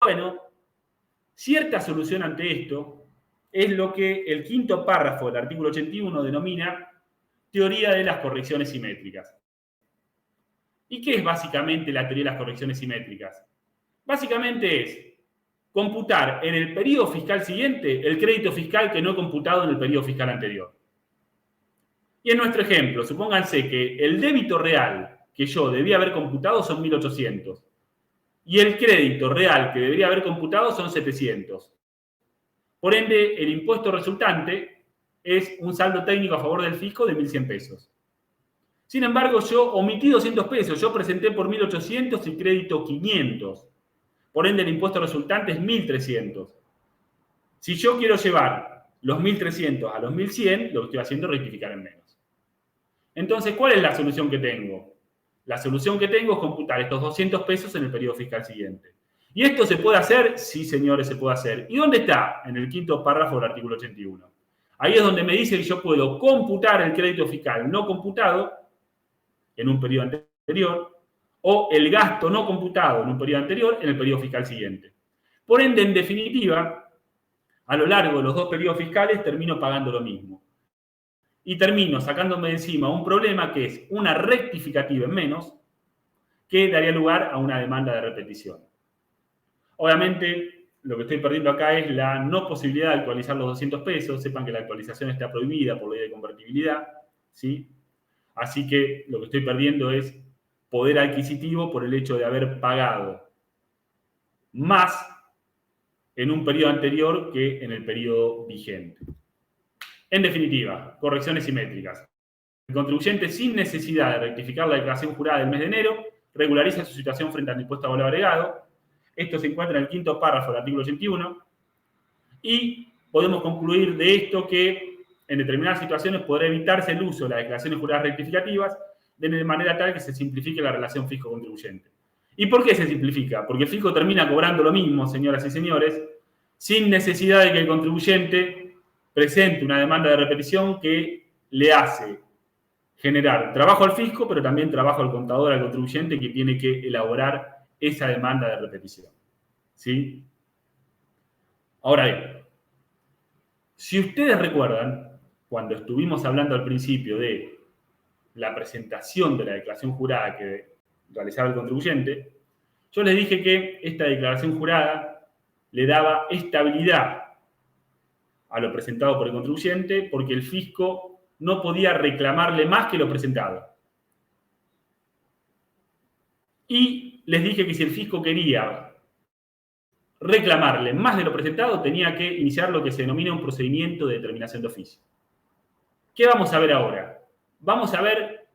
Bueno, cierta solución ante esto es lo que el quinto párrafo del artículo 81 denomina teoría de las correcciones simétricas. ¿Y qué es básicamente la teoría de las correcciones simétricas? Básicamente es computar en el periodo fiscal siguiente el crédito fiscal que no he computado en el periodo fiscal anterior. Y en nuestro ejemplo, supónganse que el débito real que yo debía haber computado son 1.800 y el crédito real que debería haber computado son 700. Por ende, el impuesto resultante es un saldo técnico a favor del fisco de 1.100 pesos. Sin embargo, yo omití 200 pesos, yo presenté por 1.800 y crédito 500. Por ende, el impuesto resultante es 1.300. Si yo quiero llevar los 1.300 a los 1.100, lo que estoy haciendo es rectificar en menos. Entonces, ¿cuál es la solución que tengo? La solución que tengo es computar estos 200 pesos en el periodo fiscal siguiente. ¿Y esto se puede hacer? Sí, señores, se puede hacer. ¿Y dónde está? En el quinto párrafo del artículo 81. Ahí es donde me dice que yo puedo computar el crédito fiscal no computado en un periodo anterior o el gasto no computado en un periodo anterior en el periodo fiscal siguiente. Por ende, en definitiva, a lo largo de los dos periodos fiscales termino pagando lo mismo. Y termino sacándome de encima un problema que es una rectificativa en menos que daría lugar a una demanda de repetición. Obviamente, lo que estoy perdiendo acá es la no posibilidad de actualizar los 200 pesos. Sepan que la actualización está prohibida por ley de convertibilidad, ¿sí? Así que lo que estoy perdiendo es poder adquisitivo por el hecho de haber pagado más en un periodo anterior que en el periodo vigente. En definitiva, correcciones simétricas. El contribuyente, sin necesidad de rectificar la declaración jurada del mes de enero, regulariza su situación frente al impuesto a valor agregado. Esto se encuentra en el quinto párrafo del artículo 81. Y podemos concluir de esto que en determinadas situaciones podrá evitarse el uso de las declaraciones juradas rectificativas de manera tal que se simplifique la relación fisco-contribuyente. ¿Y por qué se simplifica? Porque el fisco termina cobrando lo mismo, señoras y señores, sin necesidad de que el contribuyente presente una demanda de repetición que le hace generar trabajo al fisco, pero también trabajo al contador, al contribuyente que tiene que elaborar esa demanda de repetición. ¿Sí? Ahora bien, si ustedes recuerdan, cuando estuvimos hablando al principio de la presentación de la declaración jurada que realizaba el contribuyente, yo les dije que esta declaración jurada le daba estabilidad a lo presentado por el contribuyente porque el fisco no podía reclamarle más que lo presentado. Y les dije que si el fisco quería reclamarle más de lo presentado, tenía que iniciar lo que se denomina un procedimiento de determinación de oficio. ¿Qué vamos a ver ahora? Vamos a ver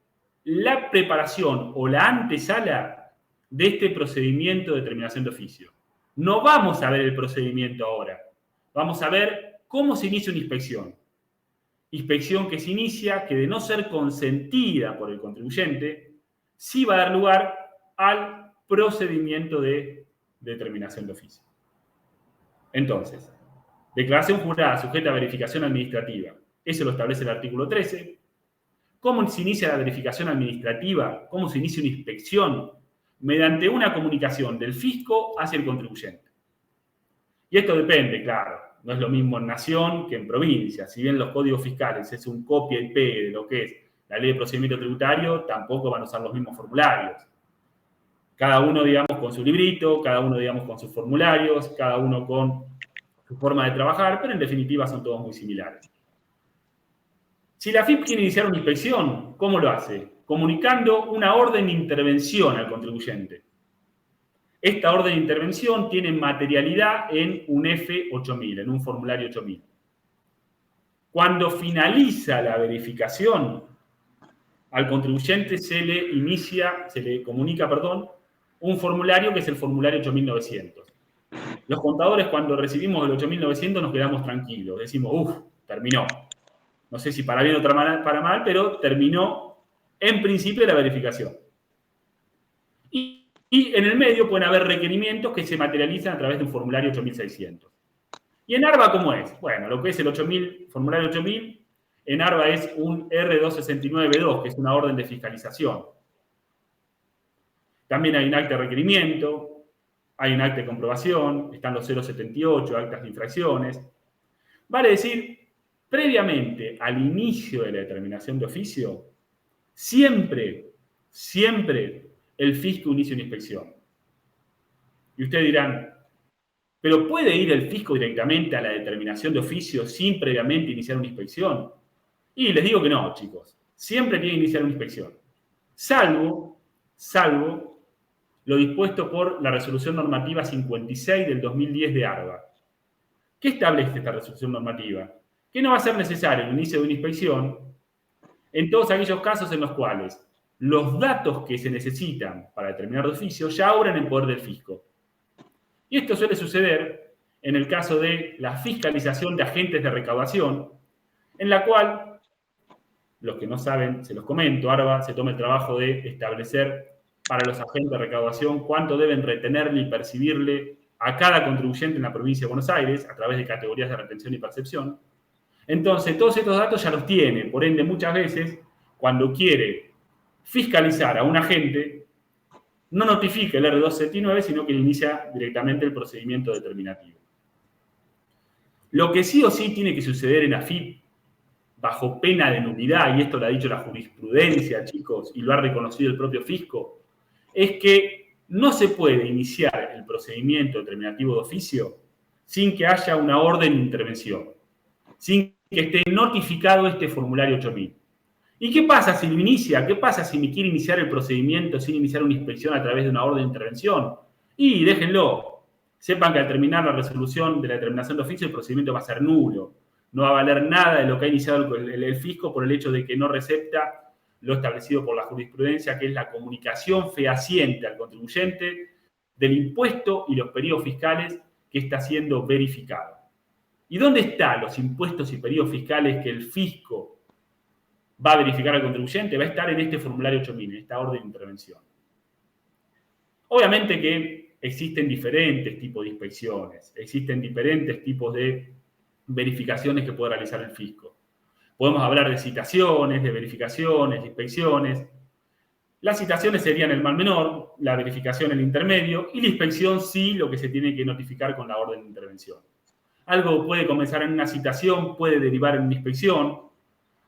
la preparación o la antesala de este procedimiento de determinación de oficio. No vamos a ver el procedimiento ahora. Vamos a ver cómo se inicia una inspección. Inspección que se inicia, que de no ser consentida por el contribuyente, sí va a dar lugar al procedimiento de determinación de oficio. Entonces, declaración jurada sujeta a verificación administrativa. Eso lo establece el artículo 13. ¿Cómo se inicia la verificación administrativa? ¿Cómo se inicia una inspección? Mediante una comunicación del fisco hacia el contribuyente. Y esto depende, claro. No es lo mismo en nación que en provincia. Si bien los códigos fiscales es un copia y pegue de lo que es la ley de procedimiento tributario, tampoco van a usar los mismos formularios. Cada uno, digamos, con su librito, cada uno, digamos, con sus formularios, cada uno con su forma de trabajar, pero en definitiva son todos muy similares. Si la FIP quiere iniciar una inspección, ¿cómo lo hace? Comunicando una orden de intervención al contribuyente. Esta orden de intervención tiene materialidad en un F8000, en un formulario 8000. Cuando finaliza la verificación, al contribuyente se le comunica, un formulario que es el formulario 8900. Los contadores, cuando recibimos el 8900, nos quedamos tranquilos. Decimos, terminó. No sé si para bien o para mal, pero terminó en principio la verificación. Y en el medio pueden haber requerimientos que se materializan a través de un formulario 8600. ¿Y en ARBA cómo es? Bueno, lo que es el 8000, formulario 8000, en ARBA es un R269-2, que es una orden de fiscalización. También hay un acta de requerimiento. hay un acta de comprobación, están los 078, actas de infracciones. Vale decir, previamente al inicio de la determinación de oficio, siempre el fisco inicia una inspección. Y ustedes dirán, ¿pero puede ir el fisco directamente a la determinación de oficio sin previamente iniciar una inspección? Y les digo que no, chicos. Siempre tiene que iniciar una inspección. Salvo lo dispuesto por la Resolución Normativa 56 del 2010 de ARBA. ¿Qué establece esta resolución normativa? Que no va a ser necesario el inicio de una inspección en todos aquellos casos en los cuales los datos que se necesitan para determinar de oficio ya obran en poder del fisco. Y esto suele suceder en el caso de la fiscalización de agentes de recaudación, en la cual, los que no saben, se los comento, ARBA se toma el trabajo de establecer para los agentes de recaudación cuánto deben retenerle y percibirle a cada contribuyente en la provincia de Buenos Aires a través de categorías de retención y percepción. Entonces, todos estos datos ya los tiene. Por ende, muchas veces, cuando quiere fiscalizar a un agente, no notifica el R279, sino que inicia directamente el procedimiento determinativo. Lo que sí o sí tiene que suceder en AFIP, bajo pena de nulidad, y esto lo ha dicho la jurisprudencia, chicos, y lo ha reconocido el propio fisco, es que no se puede iniciar el procedimiento determinativo de oficio sin que haya una orden de intervención, sin que esté notificado este formulario 8000. ¿Y qué pasa si lo inicia? ¿Qué pasa si me quiere iniciar el procedimiento sin iniciar una inspección a través de una orden de intervención? Y déjenlo. Sepan que al terminar la resolución de la determinación de oficio, el procedimiento va a ser nulo. No va a valer nada de lo que ha iniciado el fisco por el hecho de que no recepta lo establecido por la jurisprudencia, que es la comunicación fehaciente al contribuyente del impuesto y los periodos fiscales que está siendo verificado. ¿Y dónde están los impuestos y periodos fiscales que el fisco va a verificar al contribuyente? Va a estar en este formulario 8000, en esta orden de intervención. Obviamente que existen diferentes tipos de inspecciones, existen diferentes tipos de verificaciones que puede realizar el fisco. Podemos hablar de citaciones, de verificaciones, de inspecciones. Las citaciones serían el mal menor, la verificación el intermedio, y la inspección sí lo que se tiene que notificar con la orden de intervención. Algo puede comenzar en una citación, puede derivar en una inspección.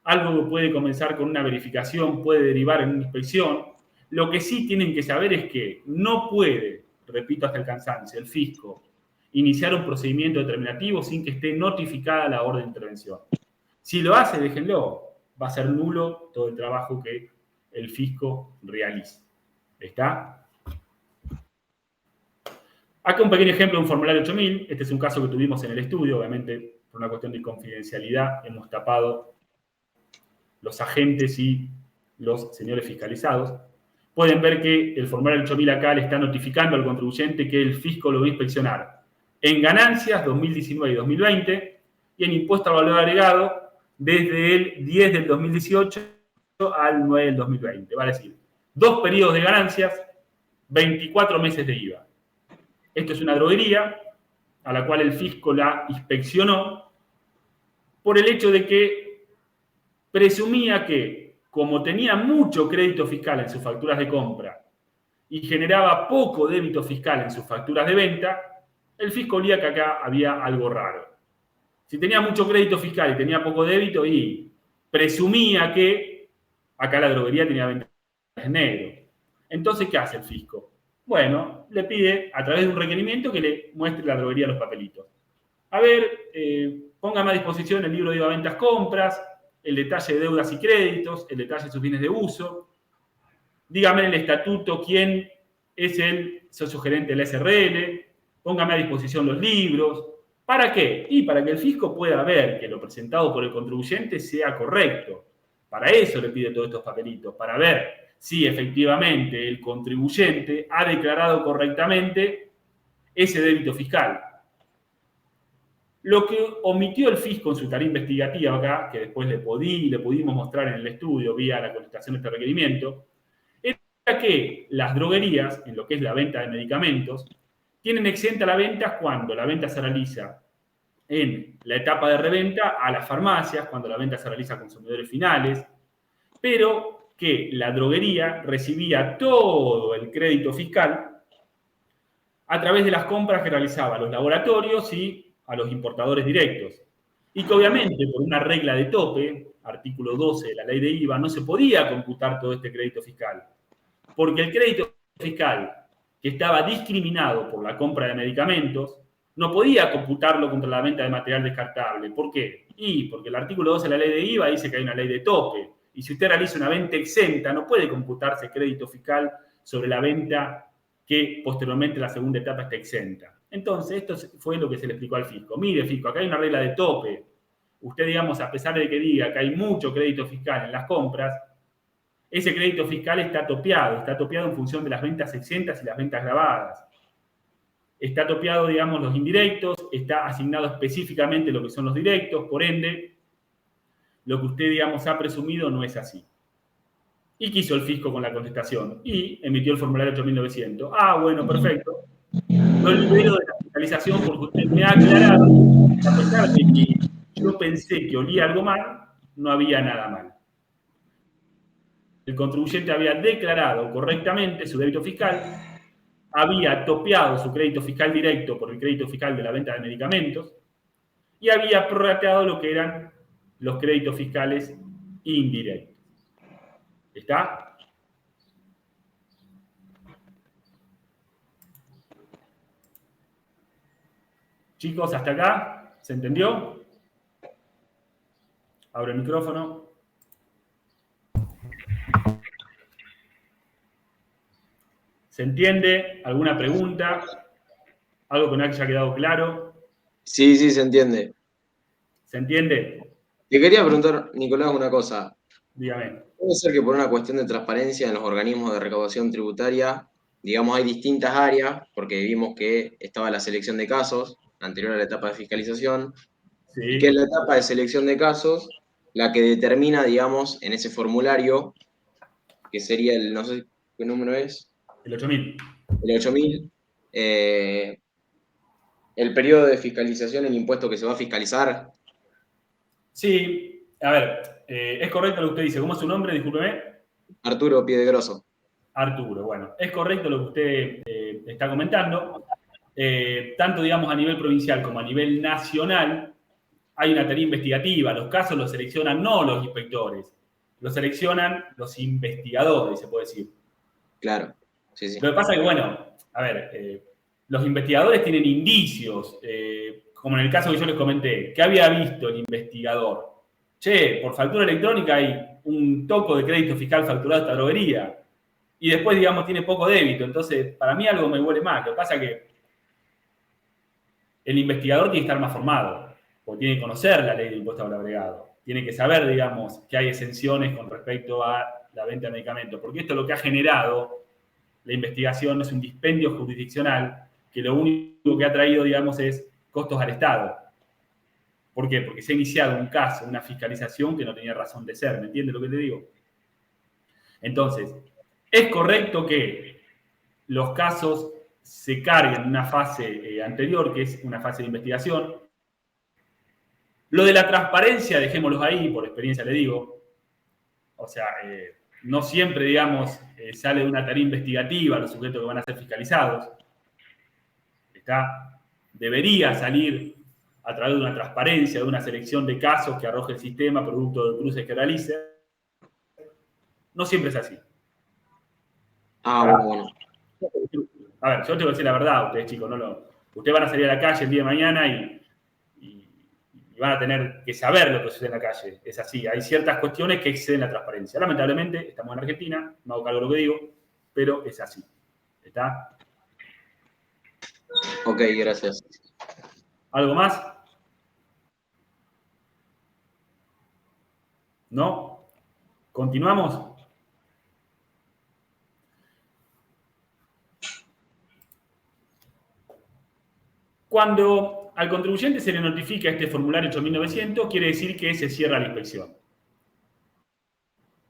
Algo que puede comenzar con una verificación, puede derivar en una inspección. Lo que sí tienen que saber es que no puede, repito hasta el cansancio, el fisco iniciar un procedimiento determinativo sin que esté notificada la orden de intervención. Si lo hace, déjenlo. Va a ser nulo todo el trabajo que el fisco realiza. ¿Está? Acá un pequeño ejemplo de un formulario 8000. Este es un caso que tuvimos en el estudio. Obviamente, por una cuestión de confidencialidad, hemos tapado los agentes y los señores fiscalizados. Pueden ver que el formulario 8000 acá le está notificando al contribuyente que el fisco lo va a inspeccionar en ganancias 2019 y 2020 y en impuesto al valor agregado desde el 10 del 2018 al 9 del 2020. Vale decir, 2 periodos de ganancias, 24 meses de IVA. Esto es una droguería a la cual el fisco la inspeccionó por el hecho de que presumía que, como tenía mucho crédito fiscal en sus facturas de compra y generaba poco débito fiscal en sus facturas de venta, el fisco olía que acá había algo raro. Si tenía mucho crédito fiscal y tenía poco débito, y presumía que acá la droguería tenía ventas en negro. Entonces, ¿qué hace el fisco? Bueno, le pide a través de un requerimiento que le muestre la droguería los papelitos. A ver, póngame a disposición el libro de IVA ventas compras, el detalle de deudas y créditos, el detalle de sus bienes de uso. Dígame en el estatuto quién es el socio gerente del SRL. Póngame a disposición los libros. ¿Para qué? Y para que el fisco pueda ver que lo presentado por el contribuyente sea correcto. Para eso le pide todos estos papelitos, para ver si efectivamente el contribuyente ha declarado correctamente ese débito fiscal. Lo que omitió el fisco en su tarea investigativa acá, que después le pudimos mostrar en el estudio vía la contestación de este requerimiento, era que las droguerías, en lo que es la venta de medicamentos, tienen exenta la venta cuando la venta se realiza en la etapa de reventa a las farmacias, cuando la venta se realiza a consumidores finales, pero que la droguería recibía todo el crédito fiscal a través de las compras que realizaba a los laboratorios y a los importadores directos. Y que obviamente por una regla de tope, artículo 12 de la ley de IVA, no se podía computar todo este crédito fiscal. Porque el crédito fiscal que estaba discriminado por la compra de medicamentos, no podía computarlo contra la venta de material descartable. ¿Por qué? Porque el artículo 12 de la ley de IVA dice que hay una ley de tope. Y si usted realiza una venta exenta, no puede computarse crédito fiscal sobre la venta que posteriormente en la segunda etapa está exenta. Entonces, esto fue lo que se le explicó al fisco. Mire, fisco, acá hay una regla de tope. Usted, digamos, a pesar de que diga que hay mucho crédito fiscal en las compras, ese crédito fiscal está topeado en función de las ventas exentas y las ventas gravadas. Está topeado, digamos, los indirectos, está asignado específicamente lo que son los directos, por ende, lo que usted, digamos, ha presumido no es así. ¿Y qué hizo el fisco con la contestación? Y emitió el formulario 8900. Ah, bueno, perfecto. Lo libero de la fiscalización porque usted me ha aclarado que a pesar de que yo pensé que olía algo mal, no había nada mal. El contribuyente había declarado correctamente su débito fiscal, había topeado su crédito fiscal directo por el crédito fiscal de la venta de medicamentos y había prorrateado lo que eran los créditos fiscales indirectos. ¿Está? Chicos, ¿hasta acá? ¿Se entendió? Abro el micrófono. ¿Se entiende? ¿Alguna pregunta? ¿Algo que no haya quedado claro? Sí, se entiende. ¿Se entiende? Te quería preguntar, Nicolás, una cosa. Dígame. ¿Puede ser que por una cuestión de transparencia en los organismos de recaudación tributaria, digamos, hay distintas áreas, porque vimos que estaba la selección de casos, anterior a la etapa de fiscalización, Sí. y que es la etapa de selección de casos la que determina, digamos, en ese formulario, que sería el, no sé qué número es. El 8000. El 8000, el periodo de fiscalización, el impuesto que se va a fiscalizar. Sí, a ver, es correcto lo que usted dice. ¿Cómo es su nombre? Discúlpeme. Arturo Piedegroso. Arturo, bueno, es correcto lo que usted está comentando. Tanto, digamos, a nivel provincial como a nivel nacional, hay una tarea investigativa. Los casos los seleccionan no los inspectores, los seleccionan los investigadores, se puede decir. Claro, sí. Lo que pasa es que, bueno, a ver, los investigadores tienen indicios, como en el caso que yo les comenté. ¿Qué había visto el investigador? Che, por factura electrónica hay un toco de crédito fiscal facturado a esta droguería. Y después, digamos, tiene poco débito. Entonces, para mí algo me huele mal. Lo que pasa es que el investigador tiene que estar más formado, porque tiene que conocer la ley de impuesto al agregado. Tiene que saber, digamos, que hay exenciones con respecto a la venta de medicamentos. Porque esto lo que ha generado la investigación es un dispendio jurisdiccional que lo único que ha traído, digamos, es costos al Estado. ¿Por qué? Porque se ha iniciado un caso, una fiscalización que no tenía razón de ser. ¿Me entiendes lo que te digo? Entonces, es correcto que los casos se carguen en una fase anterior, que es una fase de investigación. Lo de la transparencia, dejémoslo ahí, por experiencia le digo. O sea, no siempre, digamos, sale de una tarea investigativa los sujetos que van a ser fiscalizados. Debería salir a través de una transparencia, de una selección de casos que arroje el sistema, producto de cruces que realice. No siempre es así. Bueno. A ver, yo te voy a decir la verdad a ustedes, chicos. Ustedes van a salir a la calle el día de mañana y van a tener que saber lo que sucede en la calle. Es así. Hay ciertas cuestiones que exceden la transparencia. Lamentablemente, estamos en Argentina, no hago cargo de lo que digo, pero es así. ¿Está? Ok, gracias. ¿Algo más? ¿No? ¿Continuamos? Cuando al contribuyente se le notifica este formulario 8900, quiere decir que se cierra la inspección.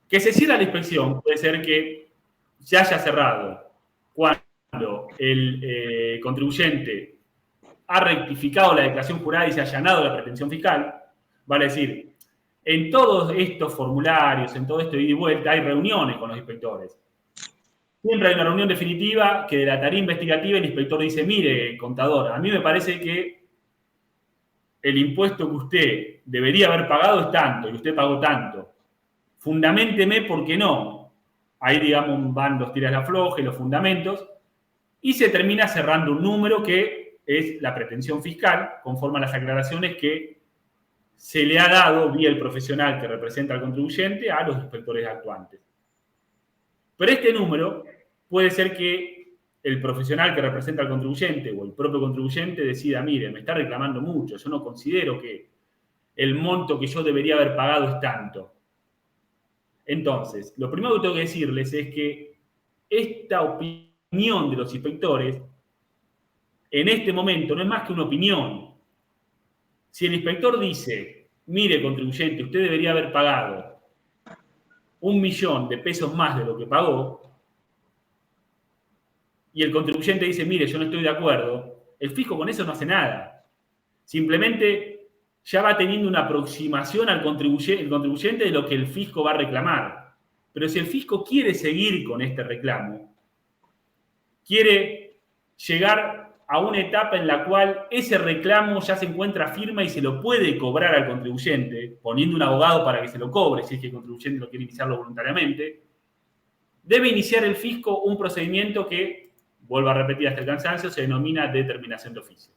Que se cierra la inspección puede ser que se haya cerrado cuando el contribuyente ha rectificado la declaración jurada y se ha allanado la pretensión fiscal. Vale decir, en todos estos formularios, en todo esto de ida y vuelta, hay reuniones con los inspectores. Siempre hay una reunión definitiva que de la tarea investigativa el inspector dice, mire, contador, a mí me parece que el impuesto que usted debería haber pagado es tanto y usted pagó tanto. Fundaménteme por qué no. Ahí, digamos, van los tiras de afloje, los fundamentos, y se termina cerrando un número que es la pretensión fiscal, conforme a las aclaraciones que se le ha dado vía el profesional que representa al contribuyente a los inspectores actuantes. Pero este número puede ser que el profesional que representa al contribuyente o el propio contribuyente decida, mire, me está reclamando mucho, yo no considero que el monto que yo debería haber pagado es tanto. Entonces, lo primero que tengo que decirles es que esta opinión de los inspectores en este momento no es más que una opinión. Si el inspector dice, mire, contribuyente, usted debería haber pagado 1.000.000 de pesos más de lo que pagó, y el contribuyente dice, mire, yo no estoy de acuerdo, el fisco con eso no hace nada. Simplemente ya va teniendo una aproximación al contribuyente de lo que el fisco va a reclamar. Pero si el fisco quiere seguir con este reclamo, quiere llegar a una etapa en la cual ese reclamo ya se encuentra firme y se lo puede cobrar al contribuyente, poniendo un abogado para que se lo cobre, si es que el contribuyente no quiere iniciarlo voluntariamente, debe iniciar el fisco un procedimiento que, vuelvo a repetir hasta el cansancio, se denomina determinación de oficio.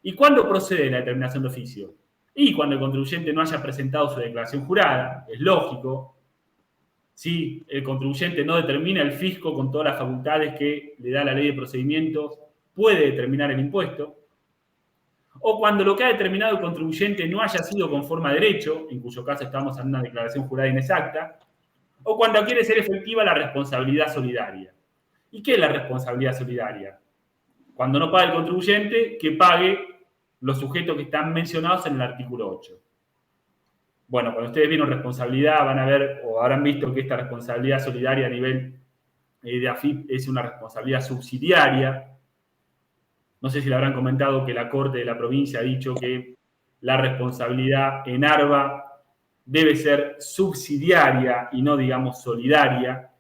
¿Y cuándo procede la determinación de oficio? Y cuando el contribuyente no haya presentado su declaración jurada, es lógico. Si el contribuyente no determina, el fisco con todas las facultades que le da la ley de procedimientos puede determinar el impuesto. O cuando lo que ha determinado el contribuyente no haya sido conforme a derecho, en cuyo caso estamos en una declaración jurada inexacta, o cuando quiere ser efectiva la responsabilidad solidaria. ¿Y qué es la responsabilidad solidaria? Cuando no paga el contribuyente, que pague los sujetos que están mencionados en el artículo 8. Bueno, cuando ustedes vieron responsabilidad, van a ver o habrán visto que esta responsabilidad solidaria a nivel de AFIP es una responsabilidad subsidiaria. No sé si le habrán comentado que la Corte de la provincia ha dicho que la responsabilidad en ARBA debe ser subsidiaria y no, digamos, solidaria,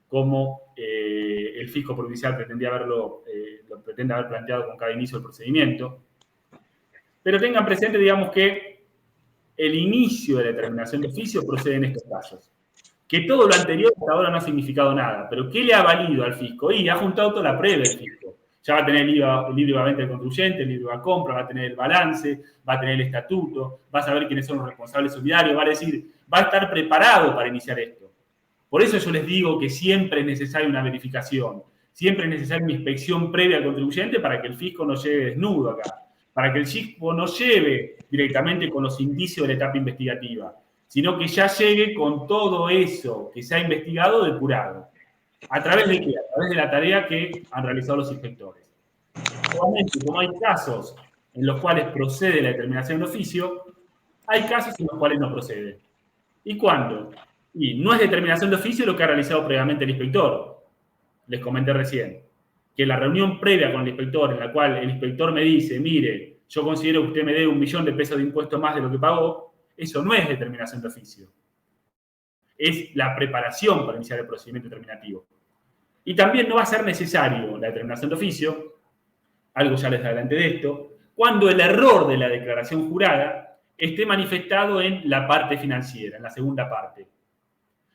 como el fisco provincial pretende haber planteado con cada inicio del procedimiento. Pero tengan presente, digamos, que el inicio de la determinación de oficio procede en estos casos. Que todo lo anterior hasta ahora no ha significado nada, pero ¿qué le ha valido al fisco? Y ha juntado toda la prueba el fisco. Ya va a tener el libro de venta del contribuyente, el libro de compra, va a tener el balance, va a tener el estatuto, va a saber quiénes son los responsables solidarios, va a decir, va a estar preparado para iniciar esto. Por eso yo les digo que siempre es necesaria una verificación, siempre es necesaria una inspección previa al contribuyente para que el fisco no llegue desnudo acá, para que el fisco no lleve directamente con los indicios de la etapa investigativa, sino que ya llegue con todo eso que se ha investigado depurado. ¿A través de qué? A través de la tarea que han realizado los inspectores. Obviamente, como hay casos en los cuales procede la determinación de oficio, hay casos en los cuales no procede. ¿Y cuándo? Y no es determinación de oficio lo que ha realizado previamente el inspector. Les comenté recién que la reunión previa con el inspector, en la cual el inspector me dice, mire, yo considero que usted me dé 1.000.000 de pesos de impuesto más de lo que pagó, eso no es determinación de oficio. Es la preparación para iniciar el procedimiento determinativo. Y también no va a ser necesario la determinación de oficio, algo ya les adelanté de esto, cuando el error de la declaración jurada esté manifestado en la parte financiera, en la segunda parte.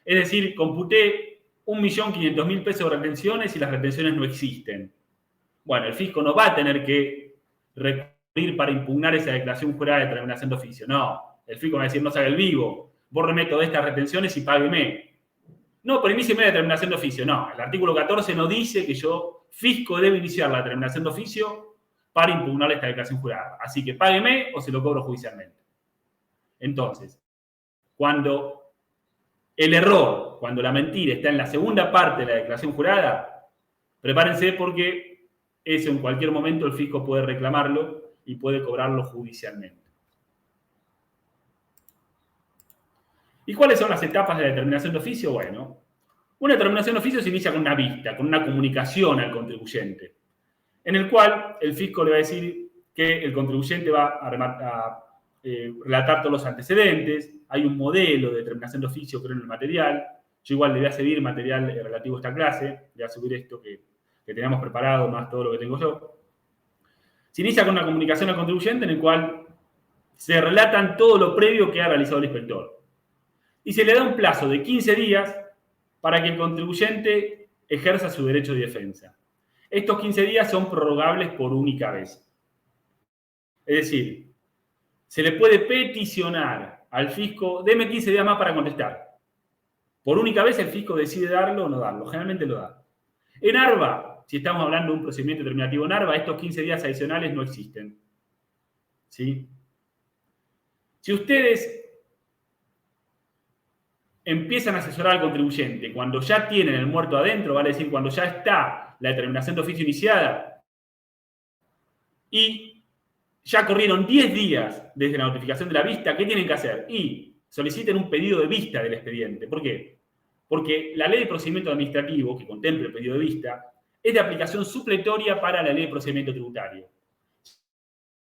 Es decir, computé 1.500.000 pesos de retenciones y las retenciones no existen. Bueno, el fisco no va a tener que recurrir para impugnar esa declaración jurada de determinación de oficio. No, el fisco va a decir, no se haga el vivo, vos remeto de estas retenciones y págueme. No, pero inícieme la determinación de oficio. No, el artículo 14 no dice que yo, fisco, debe iniciar la determinación de oficio para impugnar esta declaración jurada. Así que págueme o se lo cobro judicialmente. Entonces, cuando el error, cuando la mentira está en la segunda parte de la declaración jurada, prepárense porque eso en cualquier momento el fisco puede reclamarlo y puede cobrarlo judicialmente. ¿Y cuáles son las etapas de la determinación de oficio? Bueno, una determinación de oficio se inicia con una vista, con una comunicación al contribuyente, en el cual el fisco le va a decir que el contribuyente va a relatar todos los antecedentes, hay un modelo de determinación de oficio, creo, en el material, Yo igual le voy a seguir material relativo a esta clase, le voy a subir esto que teníamos preparado, más todo lo que tengo yo. Se inicia con una comunicación al contribuyente en el cual se relatan todo lo previo que ha realizado el inspector. Y se le da un plazo de 15 días para que el contribuyente ejerza su derecho de defensa. Estos 15 días son prorrogables por única vez. Es decir, se le puede peticionar al fisco, deme 15 días más para contestar. Por única vez el fisco decide darlo o no darlo, generalmente lo da. En ARBA, si estamos hablando de un procedimiento determinativo en ARBA, estos 15 días adicionales no existen. ¿Sí? Si ustedes empiezan a asesorar al contribuyente cuando ya tienen el muerto adentro, vale decir, cuando ya está la determinación de oficio iniciada, y ya corrieron 10 días desde la notificación de la vista, ¿qué tienen que hacer? Y soliciten un pedido de vista del expediente. ¿Por qué? Porque la ley de procedimiento administrativo, que contempla el pedido de vista, es de aplicación supletoria para la ley de procedimiento tributario.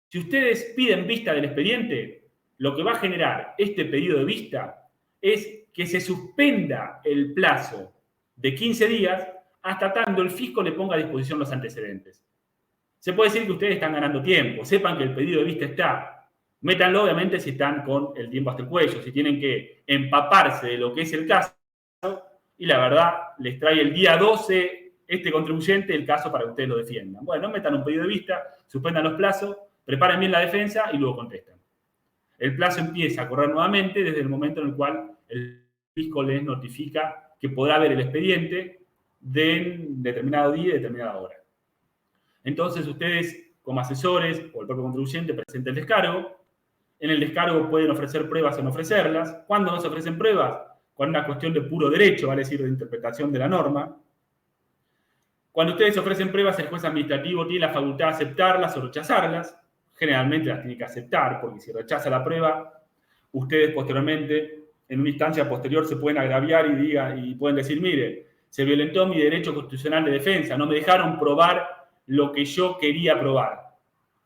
Si ustedes piden vista del expediente, lo que va a generar este pedido de vista es que se suspenda el plazo de 15 días hasta tanto el fisco le ponga a disposición los antecedentes. Se puede decir que ustedes están ganando tiempo, sepan que el pedido de vista está. Métanlo, obviamente, si están con el tiempo hasta el cuello, si tienen que empaparse de lo que es el caso, y la verdad, les trae el día 12 este contribuyente el caso para que ustedes lo defiendan. Bueno, metan un pedido de vista, suspendan los plazos, preparen bien la defensa y luego contestan. El plazo empieza a correr nuevamente desde el momento en el cual el fisco les notifica que podrá ver el expediente de determinado día y determinada hora. Entonces, ustedes, como asesores o el propio contribuyente, presenten el descargo. En el descargo pueden ofrecer pruebas o no ofrecerlas. ¿Cuándo no se ofrecen pruebas? Cuando es una cuestión de puro derecho, vale decir, de interpretación de la norma. Cuando ustedes ofrecen pruebas, el juez administrativo tiene la facultad de aceptarlas o rechazarlas. Generalmente las tiene que aceptar, porque si rechaza la prueba, ustedes posteriormente, en una instancia posterior, se pueden agraviar y pueden decir, mire, se violentó mi derecho constitucional de defensa, no me dejaron probar lo que yo quería probar.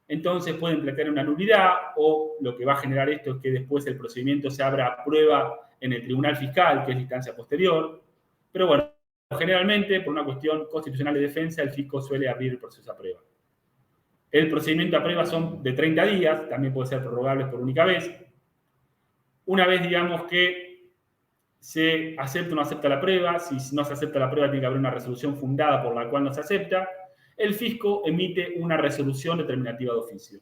Entonces pueden plantear una nulidad o lo que va a generar esto es que después el procedimiento se abra a prueba en el tribunal fiscal, que es la instancia posterior. Pero bueno, generalmente por una cuestión constitucional de defensa el fisco suele abrir el proceso a prueba. El procedimiento a prueba son de 30 días, también puede ser prorrogable por única vez. Una vez digamos que se acepta o no acepta la prueba, si no se acepta la prueba tiene que haber una resolución fundada por la cual no se acepta, el fisco emite una resolución determinativa de oficio.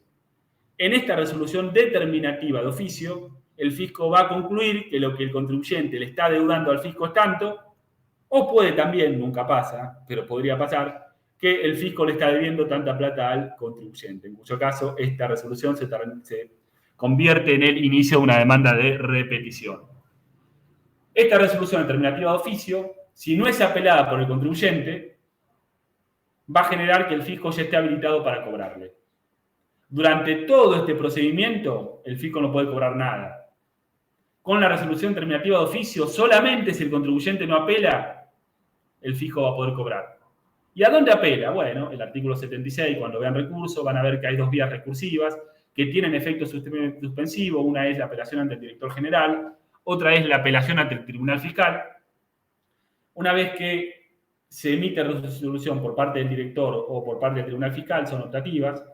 En esta resolución determinativa de oficio, el fisco va a concluir que lo que el contribuyente le está deudando al fisco es tanto, o puede también, nunca pasa, pero podría pasar, que el fisco le está debiendo tanta plata al contribuyente, en cuyo caso esta resolución se convierte en el inicio de una demanda de repetición. Esta resolución determinativa de oficio, si no es apelada por el contribuyente, va a generar que el fisco ya esté habilitado para cobrarle. Durante todo este procedimiento, el fisco no puede cobrar nada. Con la resolución determinativa de oficio, solamente si el contribuyente no apela, el fisco va a poder cobrar. ¿Y a dónde apela? Bueno, el artículo 76, cuando vean recurso, van a ver que hay dos vías recursivas que tienen efecto suspensivo. Una es la apelación ante el director general, otra es la apelación ante el tribunal fiscal. Una vez que se emite resolución por parte del director o por parte del tribunal fiscal, son optativas.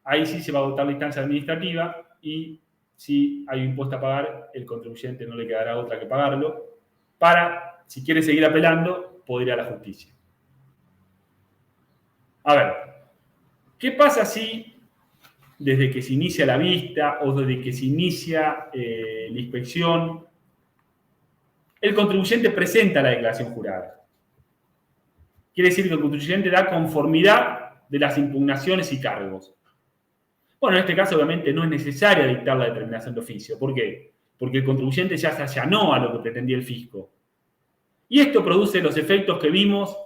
Ahí sí se va a votar la instancia administrativa y si hay un impuesto a pagar, el contribuyente no le quedará otra que pagarlo. Para, si quiere seguir apelando, poder ir a la justicia. A ver, ¿qué pasa si desde que se inicia la vista o desde que se inicia la inspección, el contribuyente presenta la declaración jurada? Quiere decir que el contribuyente da conformidad de las impugnaciones y cargos. Bueno, en este caso obviamente no es necesaria dictar la determinación de oficio. ¿Por qué? Porque el contribuyente ya se allanó a lo que pretendía el fisco. Y esto produce los efectos que vimos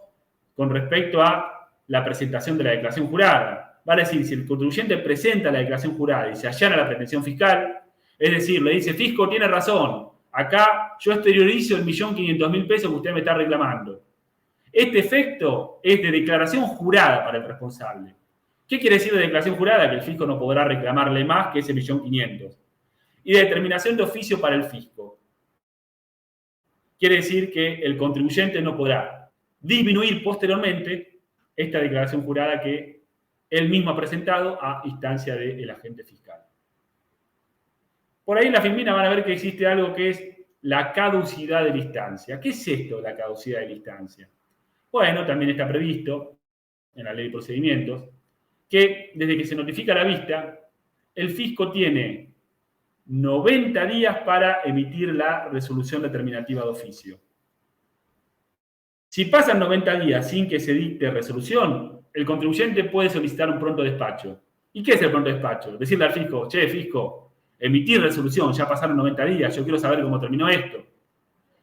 con respecto a la presentación de la declaración jurada. Vale decir, si el contribuyente presenta la declaración jurada y se allana la pretensión fiscal, es decir, le dice, fisco, tiene razón, acá yo exteriorizo el 1.500.000 pesos que usted me está reclamando. Este efecto es de declaración jurada para el responsable. ¿Qué quiere decir de declaración jurada? Que el fisco no podrá reclamarle más que ese 1.500.000. Y de determinación de oficio para el fisco. quiere decir que el contribuyente no podrá disminuir posteriormente esta declaración jurada que él mismo ha presentado a instancia del agente fiscal. Por ahí en la filmina van a ver que existe algo que es la caducidad de la instancia. ¿Qué es esto, la caducidad de la instancia? Bueno, también está previsto en la ley de procedimientos que desde que se notifica la vista, el fisco tiene 90 días para emitir la resolución determinativa de oficio. Si pasan 90 días sin que se dicte resolución, el contribuyente puede solicitar un pronto despacho. ¿Y qué es el pronto despacho? Decirle al fisco, che, fisco, emitir resolución, ya pasaron 90 días, yo quiero saber cómo terminó esto.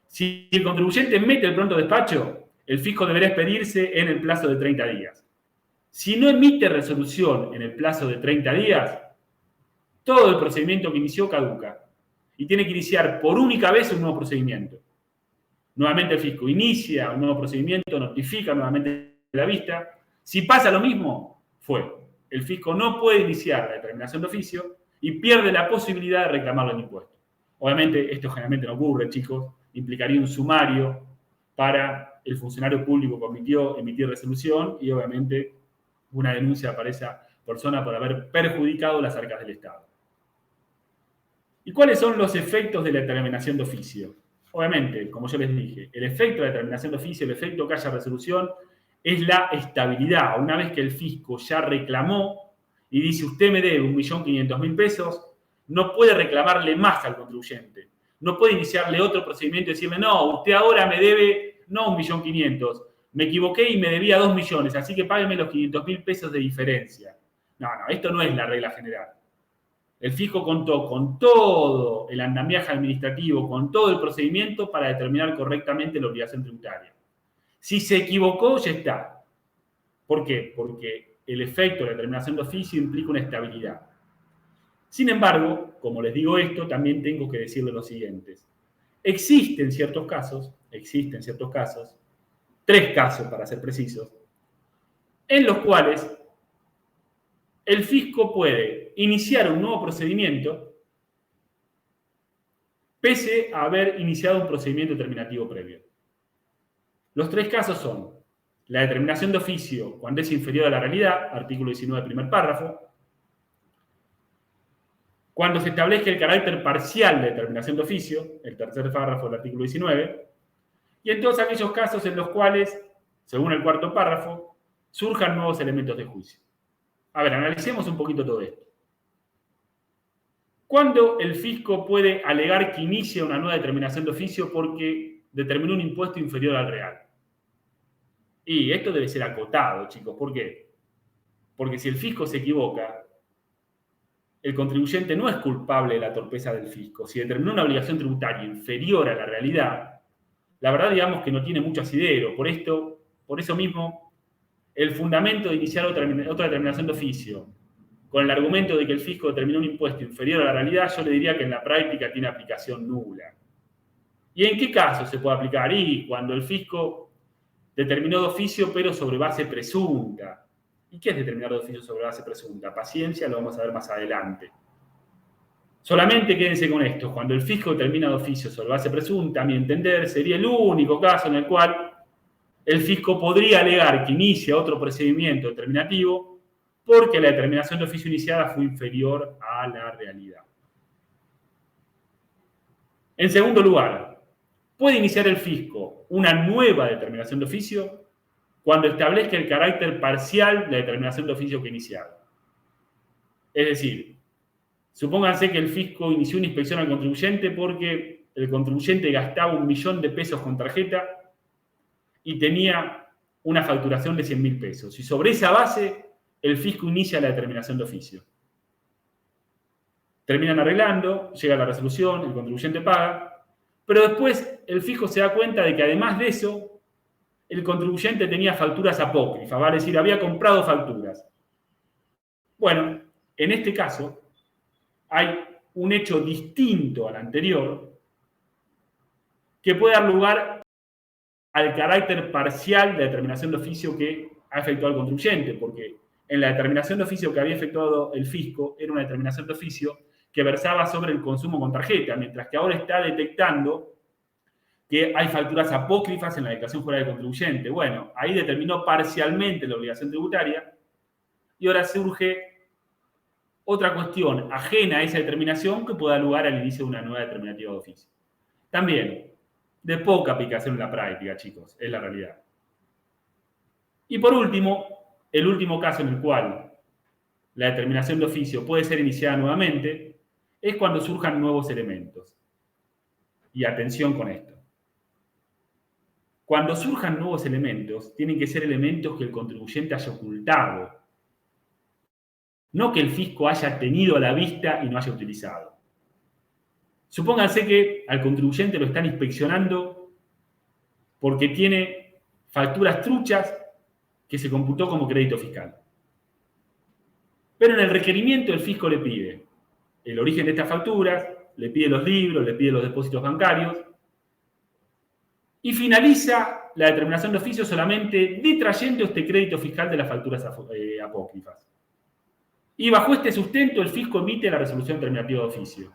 Si el contribuyente mete el pronto despacho, el fisco deberá expedirse en el plazo de 30 días. Si no emite resolución en el plazo de 30 días, todo el procedimiento que inició caduca y tiene que iniciar por única vez un nuevo procedimiento. Nuevamente el fisco inicia un nuevo procedimiento, notifica nuevamente la vista. Si pasa lo mismo, fue. El fisco no puede iniciar la determinación de oficio y pierde la posibilidad de reclamarle el impuesto. Obviamente esto generalmente no ocurre, chicos, implicaría un sumario para el funcionario público que omitió emitir resolución y obviamente una denuncia para esa persona por haber perjudicado las arcas del Estado. ¿Y cuáles son los efectos de la determinación de oficio? Obviamente, como yo les dije, el efecto de la determinación de oficio, el efecto que haya resolución, es la estabilidad. Una vez que el fisco ya reclamó y dice, usted me debe 1.500.000 pesos, no puede reclamarle más al contribuyente. No puede iniciarle otro procedimiento y decirle, no, usted ahora me debe, no 1.500.000, me equivoqué y me debía 2 millones, así que págueme los 500.000 pesos de diferencia. No, esto no es la regla general. El fisco contó con todo el andamiaje administrativo, con todo el procedimiento para determinar correctamente la obligación tributaria. Si se equivocó, ya está. ¿Por qué? Porque el efecto de la determinación de oficio implica una estabilidad. Sin embargo, como les digo esto, también tengo que decirles lo siguiente. Existen ciertos casos, 3 casos para ser precisos, en los cuales el fisco puede iniciar un nuevo procedimiento pese a haber iniciado un procedimiento determinativo previo. Los 3 casos son la determinación de oficio cuando es inferior a la realidad, artículo 19, primer párrafo, cuando se establezca el carácter parcial de determinación de oficio, el tercer párrafo del artículo 19, y en todos aquellos casos en los cuales, según el cuarto párrafo, surjan nuevos elementos de juicio. A ver, analicemos un poquito todo esto. ¿Cuándo el fisco puede alegar que inicia una nueva determinación de oficio porque determinó un impuesto inferior al real? Y esto debe ser acotado, chicos. ¿Por qué? Porque si el fisco se equivoca, el contribuyente no es culpable de la torpeza del fisco. Si determinó una obligación tributaria inferior a la realidad, la verdad digamos que no tiene mucho asidero. Por eso mismo, el fundamento de iniciar otra determinación de oficio con el argumento de que el fisco determinó un impuesto inferior a la realidad, yo le diría que en la práctica tiene aplicación nula. ¿Y en qué caso se puede aplicar? Y cuando el fisco determinó de oficio, pero sobre base presunta. ¿Y qué es determinar de oficio sobre base presunta? Paciencia, lo vamos a ver más adelante. Solamente quédense con esto. Cuando el fisco determina de oficio sobre base presunta, a mi entender, sería el único caso en el cual el fisco podría alegar que inicia otro procedimiento determinativo porque la determinación de oficio iniciada fue inferior a la realidad. En segundo lugar, puede iniciar el fisco una nueva determinación de oficio cuando establezca el carácter parcial de la determinación de oficio que iniciado. Es decir, supónganse que el fisco inició una inspección al contribuyente porque el contribuyente gastaba 1.000.000 de pesos con tarjeta y tenía una facturación de 100.000 pesos. Y sobre esa base, el fisco inicia la determinación de oficio. Terminan arreglando, llega la resolución, el contribuyente paga, pero después el fisco se da cuenta de que además de eso, el contribuyente tenía facturas apócrifas, vale decir, había comprado facturas. Bueno, en este caso, hay un hecho distinto al anterior que puede dar lugar al carácter parcial de determinación de oficio que ha efectuado el contribuyente, porque en la determinación de oficio que había efectuado el fisco era una determinación de oficio que versaba sobre el consumo con tarjeta, mientras que ahora está detectando que hay facturas apócrifas en la declaración jurada del contribuyente. Bueno, ahí determinó parcialmente la obligación tributaria y ahora surge otra cuestión ajena a esa determinación que pueda dar lugar al inicio de una nueva determinativa de oficio. También, de poca aplicación en la práctica, chicos, es la realidad. Y por último, el último caso en el cual la determinación de oficio puede ser iniciada nuevamente es cuando surjan nuevos elementos. Y atención con esto. Cuando surjan nuevos elementos, tienen que ser elementos que el contribuyente haya ocultado, no que el fisco haya tenido a la vista y no haya utilizado. Supónganse que al contribuyente lo están inspeccionando porque tiene facturas truchas que se computó como crédito fiscal. Pero en el requerimiento el fisco le pide el origen de estas facturas, le pide los libros, le pide los depósitos bancarios y finaliza la determinación de oficio solamente detrayendo este crédito fiscal de las facturas apócrifas. Y bajo este sustento el fisco emite la resolución determinativa de oficio.